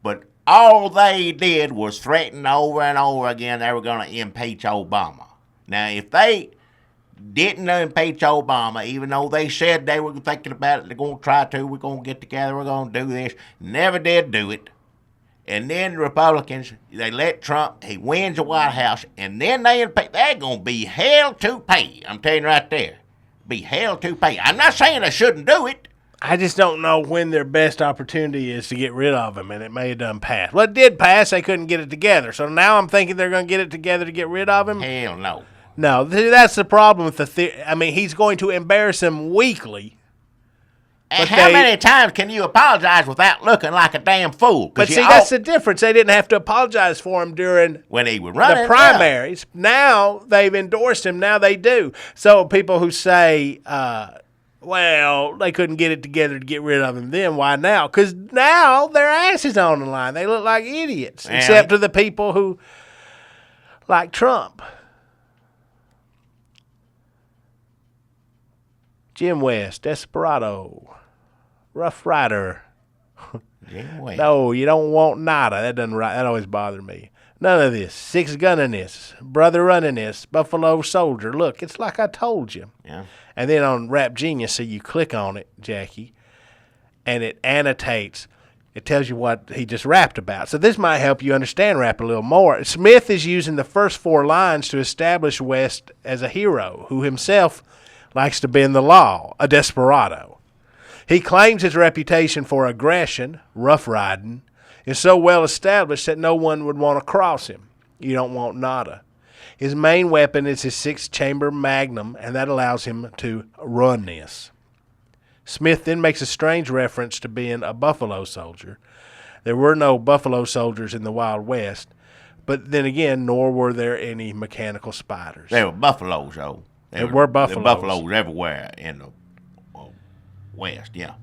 But all they did was threaten over and over again they were going to impeach Obama. Now, if they didn't impeach Obama, even though they said they were thinking about it, they're going to try to, we're going to get together, we're going to do this, never did do it. And then the Republicans, they let Trump, he wins the White House, and then they impeach. They're going to be hell to pay. I'm telling you right there. Be hell to pay. I'm not saying they shouldn't do it. I just don't know when their best opportunity is to get rid of him, and it may have done pass. Well, it did pass. They couldn't get it together. So now I'm thinking they're going to get it together to get rid of him. Hell no. No, that's the problem with the theory. I mean, he's going to embarrass him weekly. And how many times can you apologize without looking like a damn fool? But see, that's the difference. They didn't have to apologize for him during when he was running the primaries. Yeah. Now they've endorsed him. Now they do. So people who say, well, they couldn't get it together to get rid of him then, why now? Because now their ass is on the line. They look like idiots, except to the people who like Trump. Jim West, Desperado, Rough Rider. Jim West. No, you don't want nada. That doesn't right. That always bothered me. None of this. 6 gunning this. Brother running this. Buffalo Soldier. Look, it's like I told you. Yeah. And then on Rap Genius, so you click on it, Jackie, and it annotates. It tells you what he just rapped about. So this might help you understand rap a little more. Smith is using the first 4 lines to establish West as a hero who himself likes to bend the law, a desperado. He claims his reputation for aggression, rough riding, is so well established that no one would want to cross him. You don't want nada. His main weapon is his 6-chamber magnum, and that allows him to run this. Smith then makes a strange reference to being a buffalo soldier. There were no buffalo soldiers in the Wild West, but then again, nor were there any mechanical spiders. There were buffaloes, though. There were buffaloes. There were buffaloes everywhere in the West, yeah.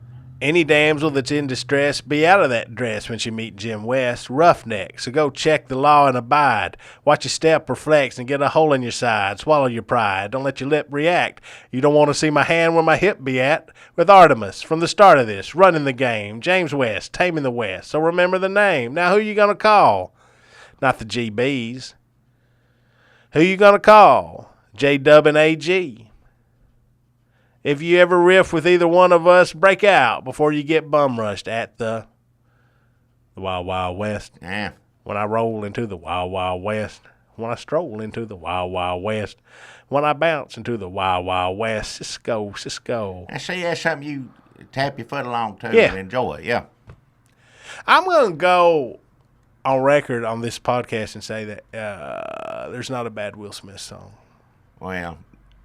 Any damsel that's in distress, be out of that dress when you meet Jim West. Roughneck, so go check the law and abide. Watch your step reflex and get a hole in your side. Swallow your pride. Don't let your lip react. You don't want to see my hand where my hip be at. With Artemis, from the start of this, running the game. James West, taming the West. So remember the name. Now who you going to call? Not the GBs. Who you going to call? J-Dub and AG. If you ever riff with either one of us, break out before you get bum rushed at the Wild Wild West. Yeah. When I roll into the Wild Wild West. When I stroll into the Wild Wild West. When I bounce into the Wild Wild West. Cisco, Cisco. I see that's something you tap your foot along to Yeah. and enjoy. Yeah. I'm going to go on record on this podcast and say that there's not a bad Will Smith song. Well,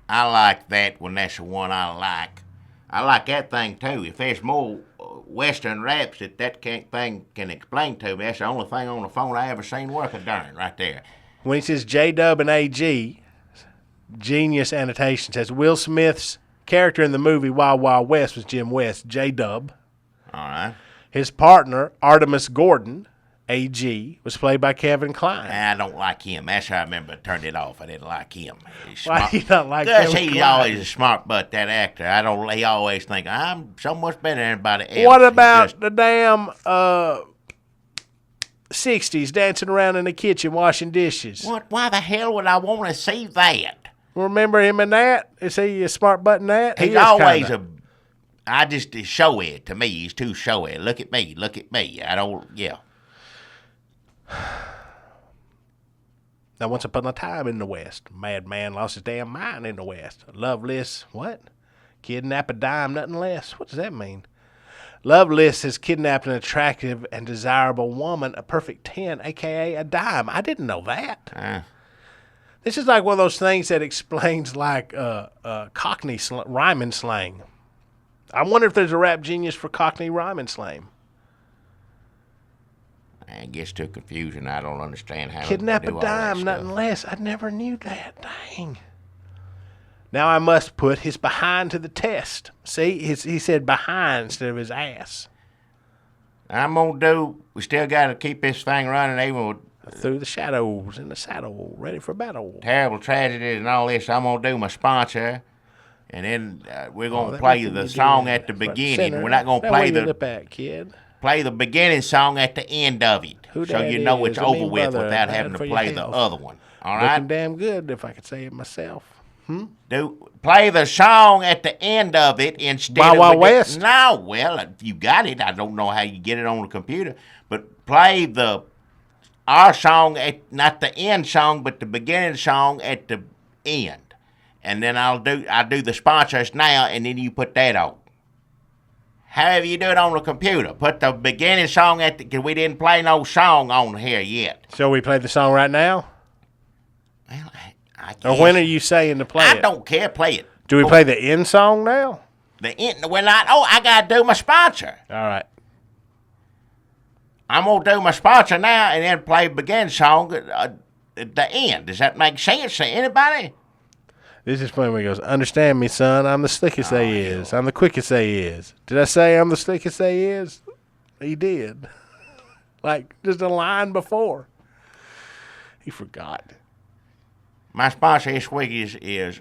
I like that when that's the one I like. I like that thing, too. If there's more Western raps that thing can explain to me, that's the only thing on the phone I ever seen worth a darn right there. When he says J-Dub and AG, genius annotation says Will Smith's character in the movie Wild Wild West was Jim West, J-Dub. All right. His partner, Artemis Gordon, AG was played by Kevin Kline. I don't like him. That's how I remember I turned it off. I didn't like him. Why do you not like Because Kevin he's Kline? always a smart butt, that actor. He always think, I'm so much better than everybody else. What about the damn 60s dancing around in the kitchen washing dishes? What? Why the hell would I want to see that? Remember him in that? Is he a smart butt in that? He's always he's showy to me. He's too showy. Look at me. Yeah. Now, once upon a time in the West, madman lost his damn mind in the West. Loveless, what? Kidnap a dime, nothing less. What does that mean? Loveless has kidnapped an attractive and desirable woman, a perfect 10, a.k.a. a dime. I didn't know that. This is like one of those things that explains like Cockney rhyming slang. I wonder if there's a rap genius for Cockney rhyming slang. It gets too confusing. I don't understand how Kidnap to do a dime, all that nothing stuff. less. I never knew that. Dang. Now I must put his behind to the test. See, he said behind instead of his ass. We still got to keep this thing running even with Through the shadows in the saddle, ready for battle. terrible tragedies and all this. I'm going to do my sponsor. And then we're going to That play nothing the you do song there. at the Front and beginning. center. We're not going to Now play where you the lip at, kid. play the beginning song at the end of it, Who so that you know is, it's I over mean, with brother, without bad having to for your play the health. other one. All Looking right, damn good, if I could say it myself. play the song at the end of it instead Wild of Wild West? No, well, you got it. I don't know how you get it on the computer, but play our song not the end song, but the beginning song at the end. And then I'll do the sponsors now, and then you put that on. However you do it on the computer. Put the beginning song because we didn't play no song on here yet. So we play the song right now? Well, I guess. Or when are you saying to play it? I don't care. Play it. Do we play the end song now? We're not. Oh, I got to do my sponsor. All right. I'm going to do my sponsor now and then play beginning song at the end. Does that make sense to anybody? This is funny when he goes, understand me, son. I'm the slickest they is. I'm the quickest they is. Did I say I'm the slickest they is? He did. Like, just a line before. He forgot. My sponsor this week is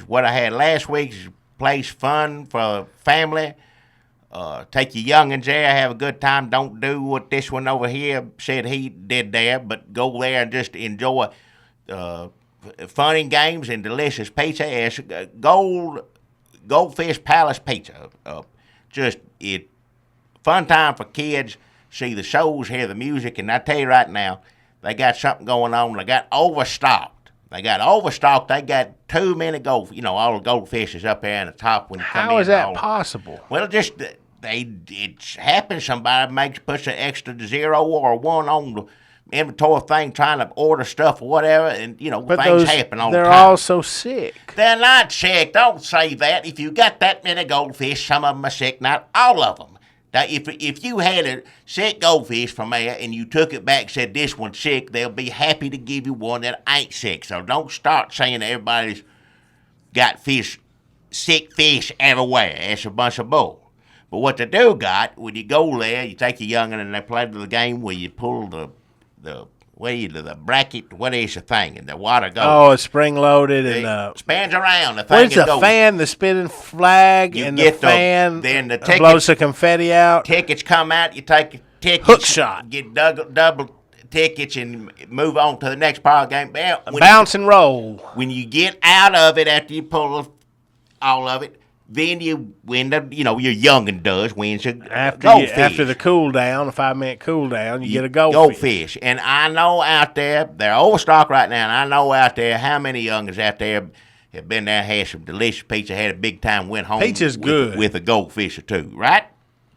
what I had last week's place fun for family. Take your youngins there, have a good time. Don't do what this one over here said he did there, but go there and just enjoy fun and games and delicious pizza. It's Goldfish Palace Pizza. Fun time for kids. See the shows, hear the music, and I tell you right now, they got something going on. They got overstocked. They got too many all the goldfishes up there in the top when you come in. How is that possible? Well, just it happens. Somebody puts an extra 0 or 1 on the inventory thing, trying to order stuff or whatever, and But things happen all the time. they're all so sick. They're not sick. Don't say that. If you got that many goldfish, some of them are sick. Not all of them. Now, if you had a sick goldfish from there and you took it back and said this one's sick, they'll be happy to give you one that ain't sick. So don't start saying everybody's got sick fish everywhere. That's a bunch of bull. But what they do got, when you go there, you take your young'un and they play the game where you pull the bracket, what is the thing, and the water goes. Oh, it's spring loaded and spins around. The thing what is the goes. fan, the spinning flag, You and get the fan then the blows the confetti out. Tickets come out. You take your tickets, Hook shot. get double tickets, and move on to the next part of the game. Bounce and roll. When you get out of it after you pull all of it, then you win your young'un does wins a goldfish. After the cool down, a 5-minute cool down, you get a goldfish. Goldfish. And I know out there, they're overstocked right now, and I know out there how many young'uns out there have been there, had some delicious pizza, had a big time, went home Pizza's good. with a goldfish or two, right?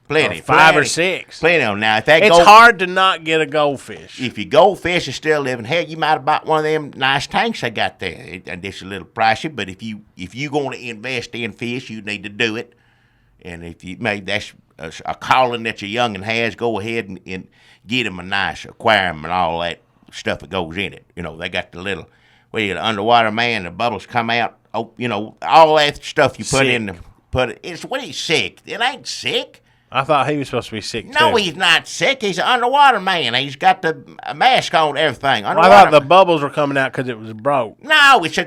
Plenty. 5 or 6. Plenty of them. Now, It's hard to not get a goldfish. If your goldfish is still living, hell, you might have bought one of them nice tanks they got there. And it's a little pricey, but if you going to invest in fish, you need to do it. And if you maybe that's a calling that your young'un has, go ahead and get him a nice aquarium and all that stuff that goes in it. They got the little the underwater man, the bubbles come out. Oh, all that stuff you put Sick. in. It's when he's sick. It ain't sick. I thought he was supposed to be sick, too. No, he's not sick. He's an underwater man. He's got the mask on and everything. Well, I thought the bubbles were coming out because it was broke. No, it's he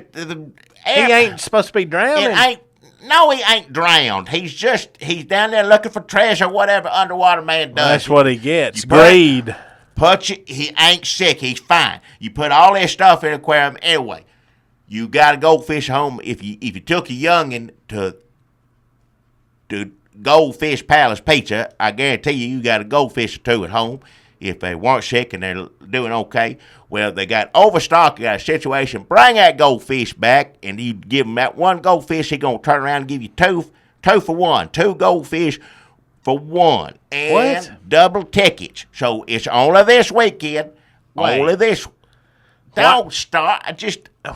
ain't supposed to be drowning. No, he ain't drowned. He's down there looking for treasure, whatever underwater man does. That's what he gets. Greed. He ain't sick. He's fine. You put all this stuff in the aquarium anyway. You got a goldfish home. If you took a youngin to Goldfish Palace Pizza, I guarantee you got a goldfish or two at home. If they weren't sick and they're doing okay, well, they got overstock, you got a situation, bring that goldfish back, and you give them that one goldfish, he's going to turn around and give you two for one, 2 goldfish for one, and what? Double tickets. So it's only this weekend, only this. Don't start,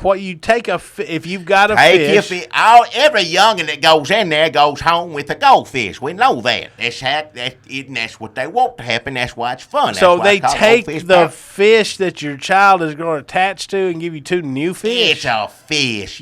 What you take if you've got a fish. Every youngin that goes in there goes home with a goldfish. We know that. That's what they want to happen. That's why it's fun. So they take the fish that your child is going to attach to and give you 2 new fish? It's a fish.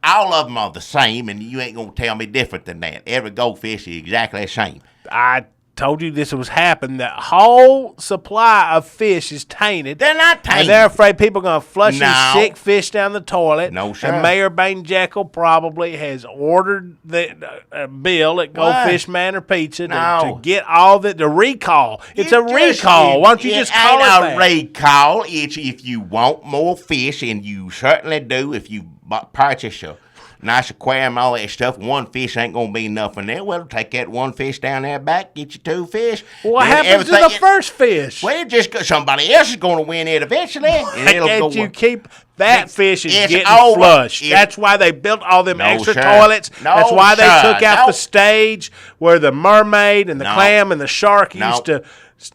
All of them are the same, and you ain't going to tell me different than that. Every goldfish is exactly the same. I told you this was happening. The whole supply of fish is tainted. They're not tainted. And they're afraid people are going to flush these sick fish down the toilet. No, sir. And Mayor Bain Jekyll probably has ordered the bill at Goldfish Manor Pizza to get all the recall. It's a recall. Why don't you just call it that? It ain't a recall. It's if you want more fish, and you certainly do if you purchase a nice aquarium, all that stuff. One fish ain't going to be enough in there. Well, take that one fish down there back, get you 2 fish. What happens to the first fish? Well, somebody else is going to win it eventually. And you keep that fish is getting flushed. That's why they built all them extra toilets. That's why they took out the stage where the mermaid and the clam and the shark used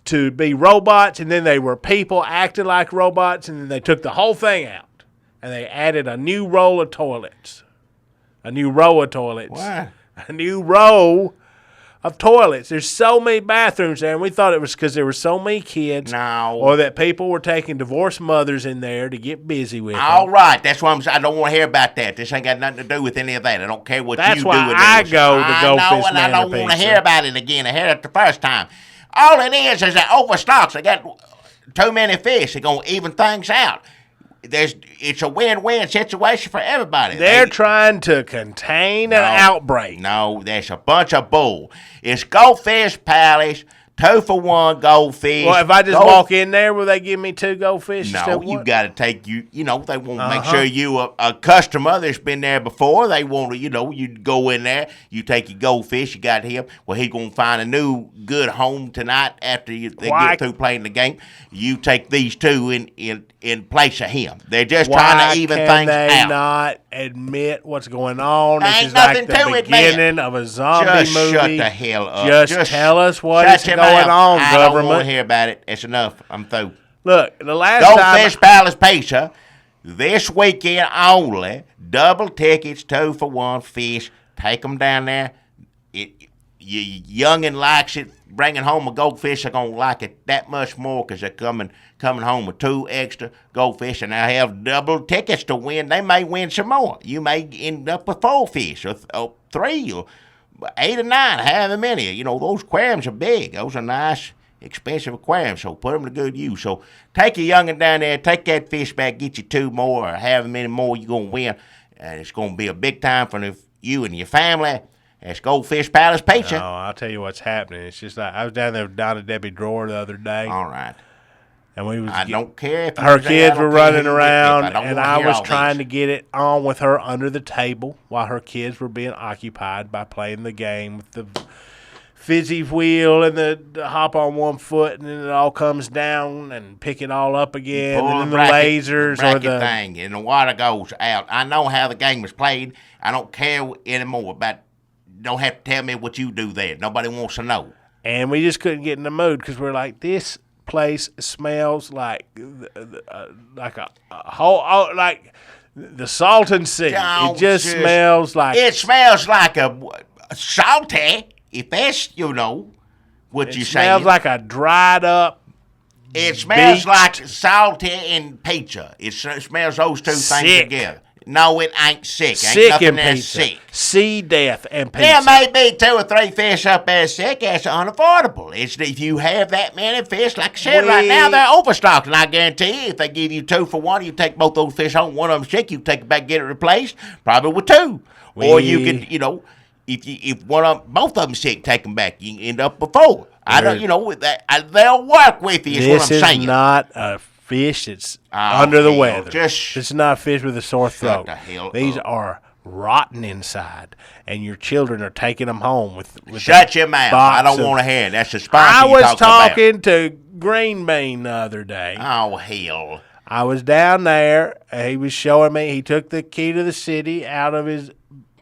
to be robots, and then they were people acting like robots, and then they took the whole thing out, and they added a new row of toilets. A new row of toilets. What? A new row of toilets. There's so many bathrooms there, and we thought it was because there were so many kids. No. Or that people were taking divorced mothers in there to get busy with All them. right. That's why I don't want to hear about that. This ain't got nothing to do with any of that. I don't care what That's you do why with I this. go to Goldfish I know, and I don't want to hear about it again. I heard it the first time. All it is that overstocks. They got too many fish. They're going to even things out. It's a win-win situation for everybody. They're trying to contain an outbreak. No, that's a bunch of bull. It's Goldfish Palace, 2 for 1 goldfish. Well, if I just walk in there, will they give me 2 goldfish? No, you got to take they want to make sure you a customer that's been there before. They want to, you go in there, you take your goldfish, you got him. Well, he going to find a new good home tonight after they get through playing the game. You take these 2 in place of him. They're just trying to even things out. Why can they not admit what's going on? This is like the beginning of a zombie movie. Just shut the hell up. Just tell us what is going on, government. I don't want to hear about it. It's enough. I'm through. Look, the last Goldfish Palace Pizza, this weekend only, double tickets, 2 for 1 fish. Take them down there. Your youngin' likes it. Bringing home a goldfish are going to like it that much more because they're coming home with 2 extra goldfish, and they'll have double tickets to win. They may win some more. You may end up with 4 fish or 3 or 8 or 9, however many. Those aquariums are big. Those are nice, expensive aquariums, so put them to good use. So take your youngin' down there, take that fish back, get you 2 more or however many more you're going to win. And it's going to be a big time for you and your family. That's Goldfish Palace Pizza. No, I'll tell you what's happening. It's just like I was down there with Donna Debbie Drawer the other day. All right. And I don't care if her kids were running around, and I was trying to get it on with her under the table while her kids were being occupied by playing the game with the fizzy wheel and the hop on one foot, and then it all comes down and pick it all up again, and then the lasers or the thing, and the water goes out. I know how the game was played. I don't care anymore about. Don't have to tell me what you do there. Nobody wants to know. And we just couldn't get in the mood because we're like, this place smells like a whole like the Salton Sea. It just smells like it smells like a salty. If that's what you say. It smells like a dried up. It smells like salty and pizza. It smells those 2 things together. No, it ain't sick. Ain't Sick nothing in that's pizza. sick. See death and pizza. There may be 2 or 3 fish up there sick. That's unavoidable. It's if you have that many fish, like I said, right now they're overstocked, and I guarantee you, if they give you 2 for 1, you take both those fish home. One of them sick, you take it back, get it replaced, probably with 2. Or you could, if both of them sick, take them back. You can end up with 4. I don't, with that. They'll work with you. Is what I'm saying. This is not a fish that's under the weather. This is not a fish with a sore throat. the hell These up. are rotten inside, and your children are taking them home with Shut your mouth. I don't want to hear it. That's the sponsor I was talking about. to Green Bean the other day. Oh, hell. I was down there. He was showing me. He took the key to the city out of his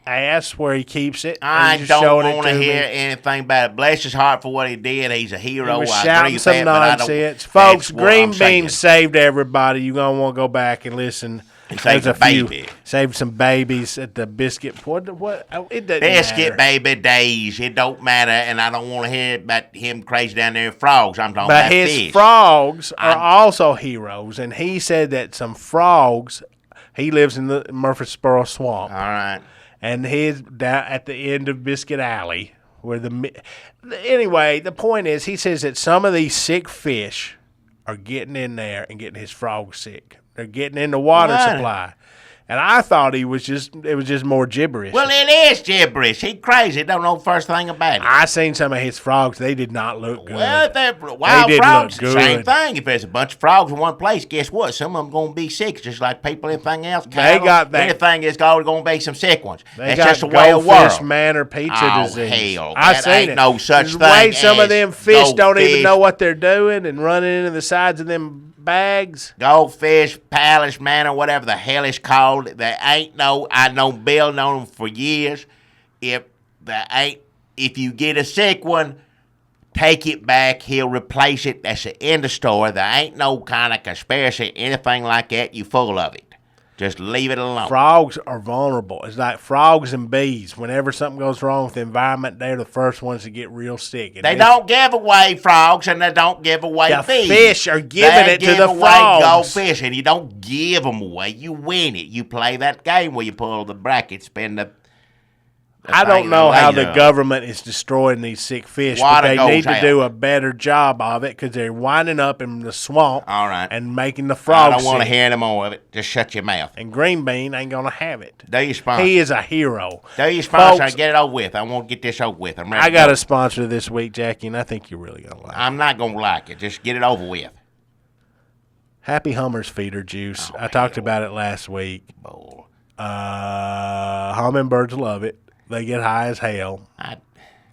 ass where he keeps it. I don't want to hear anything about it. Bless his heart for what he did. He's a hero. He was I agree shouting with some that, but I nonsense. don't. Folks, That's what Green I'm Bean saying. saved everybody. You're going to want to go back and listen. He saved There's a baby. Saved some babies at the biscuit. What? It doesn't Biscuit matter. baby days. It don't matter, and I don't want to hear about him crazy down there with frogs. I'm talking But about his fish. frogs are also heroes, and he said that some frogs. He lives in the Murfreesboro Swamp. All right. And his down at the end of Biscuit Alley, where anyway, the point is, he says that some of these sick fish are getting in there and getting his frogs sick. They're getting in the water What? supply, and I thought it was just more gibberish. Well, it is gibberish. He crazy. Don't know the first thing about it. I seen some of his frogs; they did not look good. Well, if they're wild did frogs, look same good. thing. If there's a bunch of frogs in one place, guess what? Some of them going to be sick, just like people, anything else. Cattle, got that- anything is always going to be some sick ones. They That's got just the way of the Goldfish world. Manor pizza Oh, disease. hell, I that seen ain't it. no such There's way thing some of as them fish don't even goldfish. know what they're doing and running into the sides of them bags. Goldfish, Palace Manor, whatever the hell it's called. There ain't no. I know Bill known them for years. If you get a sick one, take it back. He'll replace it. That's the end of the story. There ain't no kind of conspiracy, anything like that. You full of it. Just leave it alone. Frogs are vulnerable. It's like frogs and bees. Whenever something goes wrong with the environment, they're the first ones to get real sick. And They don't give away frogs and they don't give away The bees. fish are giving They it to give the away frogs. goldfish, and you don't give them away. You win it. You play that game where you pull the bracket, spin the I don't thing know how the later. government is destroying these sick fish, but Water they goes need to out. do a better job of it because they're winding up in the swamp All right. and making the I frogs don't want to sick. hear any more of it. Just shut your mouth. And Green Bean ain't going to have it. Do your sponsor. He is a hero. Do your sponsor. Folks, Get it over with. I want to get this over with. I'm ready I to got go. a sponsor this week, Jackie, and I think you're really going to like it. I'm not going to like it. Just get it over with. Happy Hummer's feeder juice. I talked about it last week. Bull. Hummingbirds love it. They get high as hell.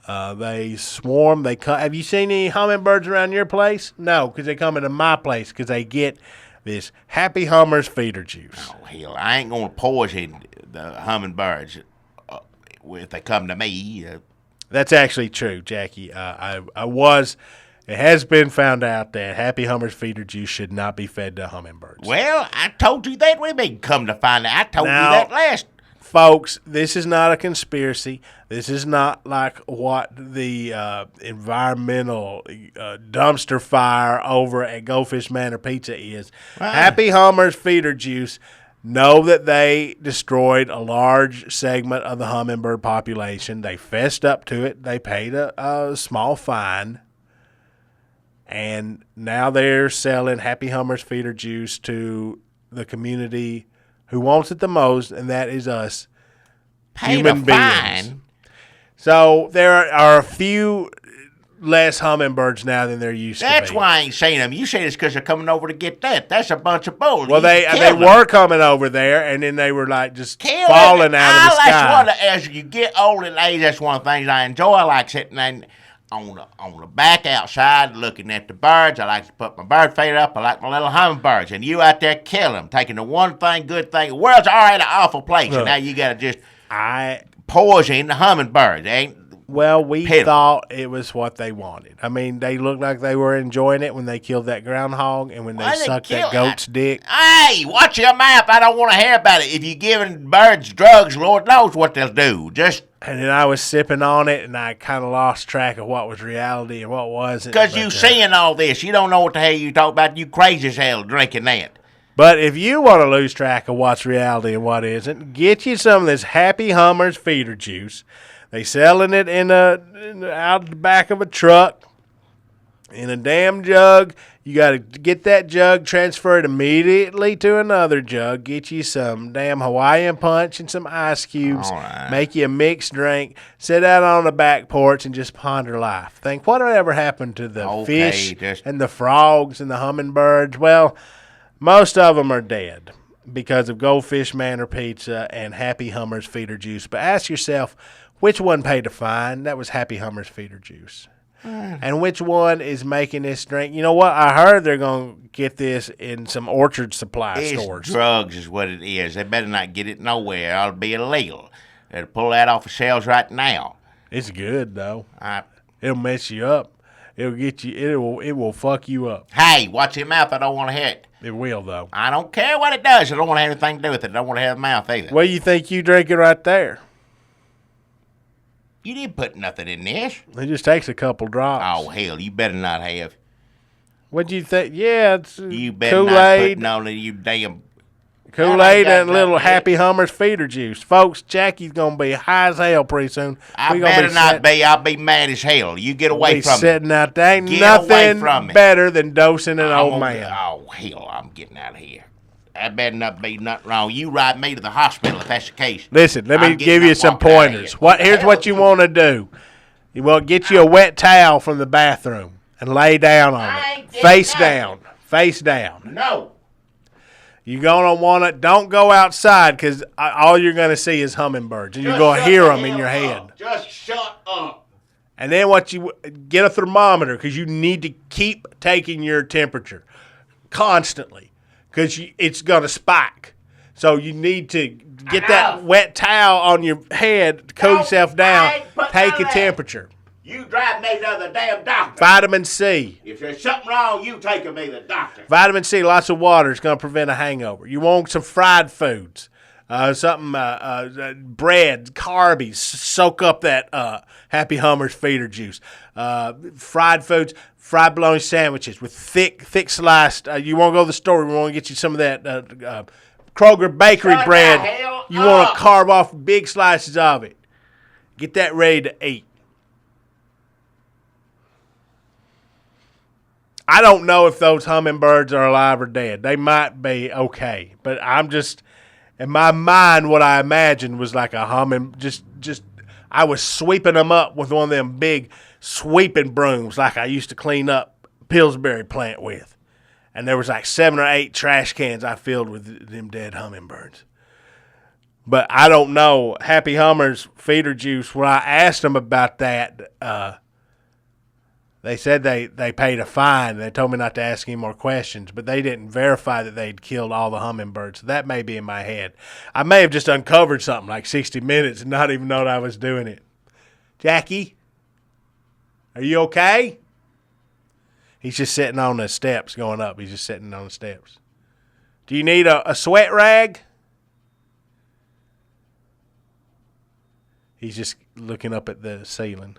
They swarm. Have you seen any hummingbirds around your place? No, because they come into my place because they get this Happy Hummer's feeder juice. Oh, hell. I ain't going to poison the hummingbirds if they come to me. That's actually true, Jackie. It has been found out that Happy Hummer's feeder juice should not be fed to hummingbirds. Well, I told you that. We been come to find out. I told Now- you that last. Folks, this is not a conspiracy. This is not like what the environmental dumpster fire over at Goldfish Manor Pizza is. Right. Happy Hummer's feeder juice know that they destroyed a large segment of the hummingbird population. They fessed up to it. They paid a small fine. And now they're selling Happy Hummer's feeder juice to the community who wants it the most, and that is us, Paid human a beings. fine. So there are a few less hummingbirds now than there used to be. That's why I ain't seen them. You say it's because they're coming over to get that. That's a bunch of bull. Well, You they kill them. were coming over there, and then they were like just Kill falling them. out of the That's sky. one of, as you get old and age, that's one of the things I enjoy. I like sitting on the back outside looking at the birds. I like to put my bird feeder up. I like my little hummingbirds. And you out there killing them, taking the one thing, good thing. The world's already an awful place, Look, and now you got to just poison the hummingbirds. We Pitiful. thought it was what they wanted. I mean, they looked like they were enjoying it when they killed that groundhog and when they Why they sucked kill that goat's dick. Hey, watch your mouth. I don't want to hear about it. If you're giving birds drugs, Lord knows what they'll do. Just And then I was sipping on it, and I kind of lost track of what was reality and what wasn't. because But, you seeing all this, you don't know what the hell you talk about. You crazy as hell drinking that. But if you want to lose track of what's reality and what isn't, get you some of this Happy Hummers feeder juice. They selling it out the back of a truck in a damn jug. You got to get that jug transferred immediately to another jug. Get you some damn Hawaiian punch and some ice cubes. All right. Make you a mixed drink. Sit out on the back porch and just ponder life. Think, whatever happened to the fish and the frogs and the hummingbirds? Well, most of them are dead because of Goldfish Manor Pizza and Happy Hummers feeder juice. But ask yourself, which one paid a fine? That was Happy Hummers feeder juice. And which one is making this drink? You know what? I heard they're going to get this in some orchard supply stores. Drugs is what it is. They better not get it nowhere. It'll be illegal. They'll pull that off the shelves right now. It's good, though. It'll mess you up. It'll get you. It will fuck you up. Hey, watch your mouth. I don't want to hear it. It will, though. I don't care what it does. I don't want to have anything to do with it. I don't want to have a mouth either. Well, you think you drinking right there? You didn't put nothing in this. It just takes a couple drops. Oh, hell, you better not have. What do you think? Yeah, it's You better Kool-Aid. not put no, you damn... Kool-Aid and little Happy Hummers feeder juice. Folks, Jackie's going to be high as hell pretty soon. I better not be. I'll be mad as hell. You get away from me. Sitting out there. Ain't Get away nothing from me. better than dosing an old man. Oh, hell, I'm getting out of here. That better not be nothing wrong. You ride me to the hospital if that's the case. Listen, let me I'm give getting you up, some walking out of pointers. here. Here's what you want to do. You want to get you a wet towel from the bathroom and lay down on I it. ain't getting Face nothing. down. Face down. No. You're going to want to, don't go outside because all you're going to see is hummingbirds. And you're going to hear them in your head. Just shut up. And then get a thermometer because you need to keep taking your temperature constantly because it's going to spike. So you need to get that wet towel on your head to cool yourself down. Take a temperature. You drive me to the damn doctor. Vitamin C. If there's something wrong, you take me to the doctor. Vitamin C, lots of water is going to prevent a hangover. You want some fried foods. Bread, carbies, soak up that Happy Hummers feeder juice. Fried foods, fried bologna sandwiches with thick sliced. You want to go to the store, we want to get you some of that Kroger bakery Shut bread. the hell You want to up. carve off big slices of it. Get that ready to eat. I don't know if those hummingbirds are alive or dead. They might be okay, but I'm just in my mind. What I imagined was like a humming. Just I was sweeping them up with one of them big sweeping brooms, like I used to clean up Pillsbury plant with. And there was like 7 or 8 trash cans I filled with them dead hummingbirds. But I don't know. Happy Hummers feeder juice. When I asked them about that, they said they paid a fine. They told me not to ask any more questions, but they didn't verify that they'd killed all the hummingbirds. So that may be in my head. I may have just uncovered something like 60 Minutes and not even known I was doing it. Jackie, are you okay? He's just sitting on the steps going up. He's just sitting on the steps. Do you need a sweat rag? He's just looking up at the ceiling.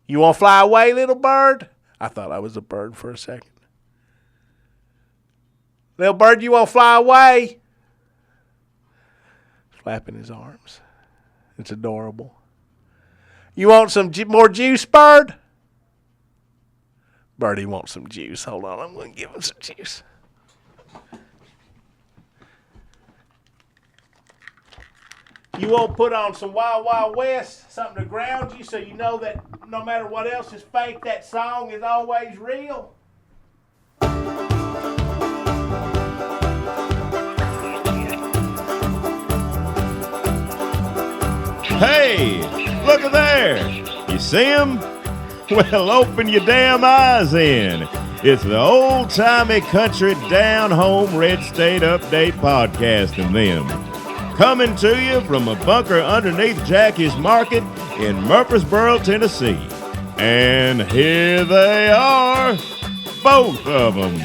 You want to fly away, little bird? I thought I was a bird for a second. Little bird, you want to fly away? Flapping his arms. It's adorable. You want some more juice, bird? Birdie wants some juice. Hold on, I'm going to give him some juice. You want to put on some Wild Wild West, something to ground you so you know that no matter what else is fake, that song is always real? Hey, look at there. You see him? Well, open your damn eyes in. It's the old-timey country down-home red state update podcast and them. Coming to you from a bunker underneath Jackie's Market in Murfreesboro, Tennessee. And here they are, both of them.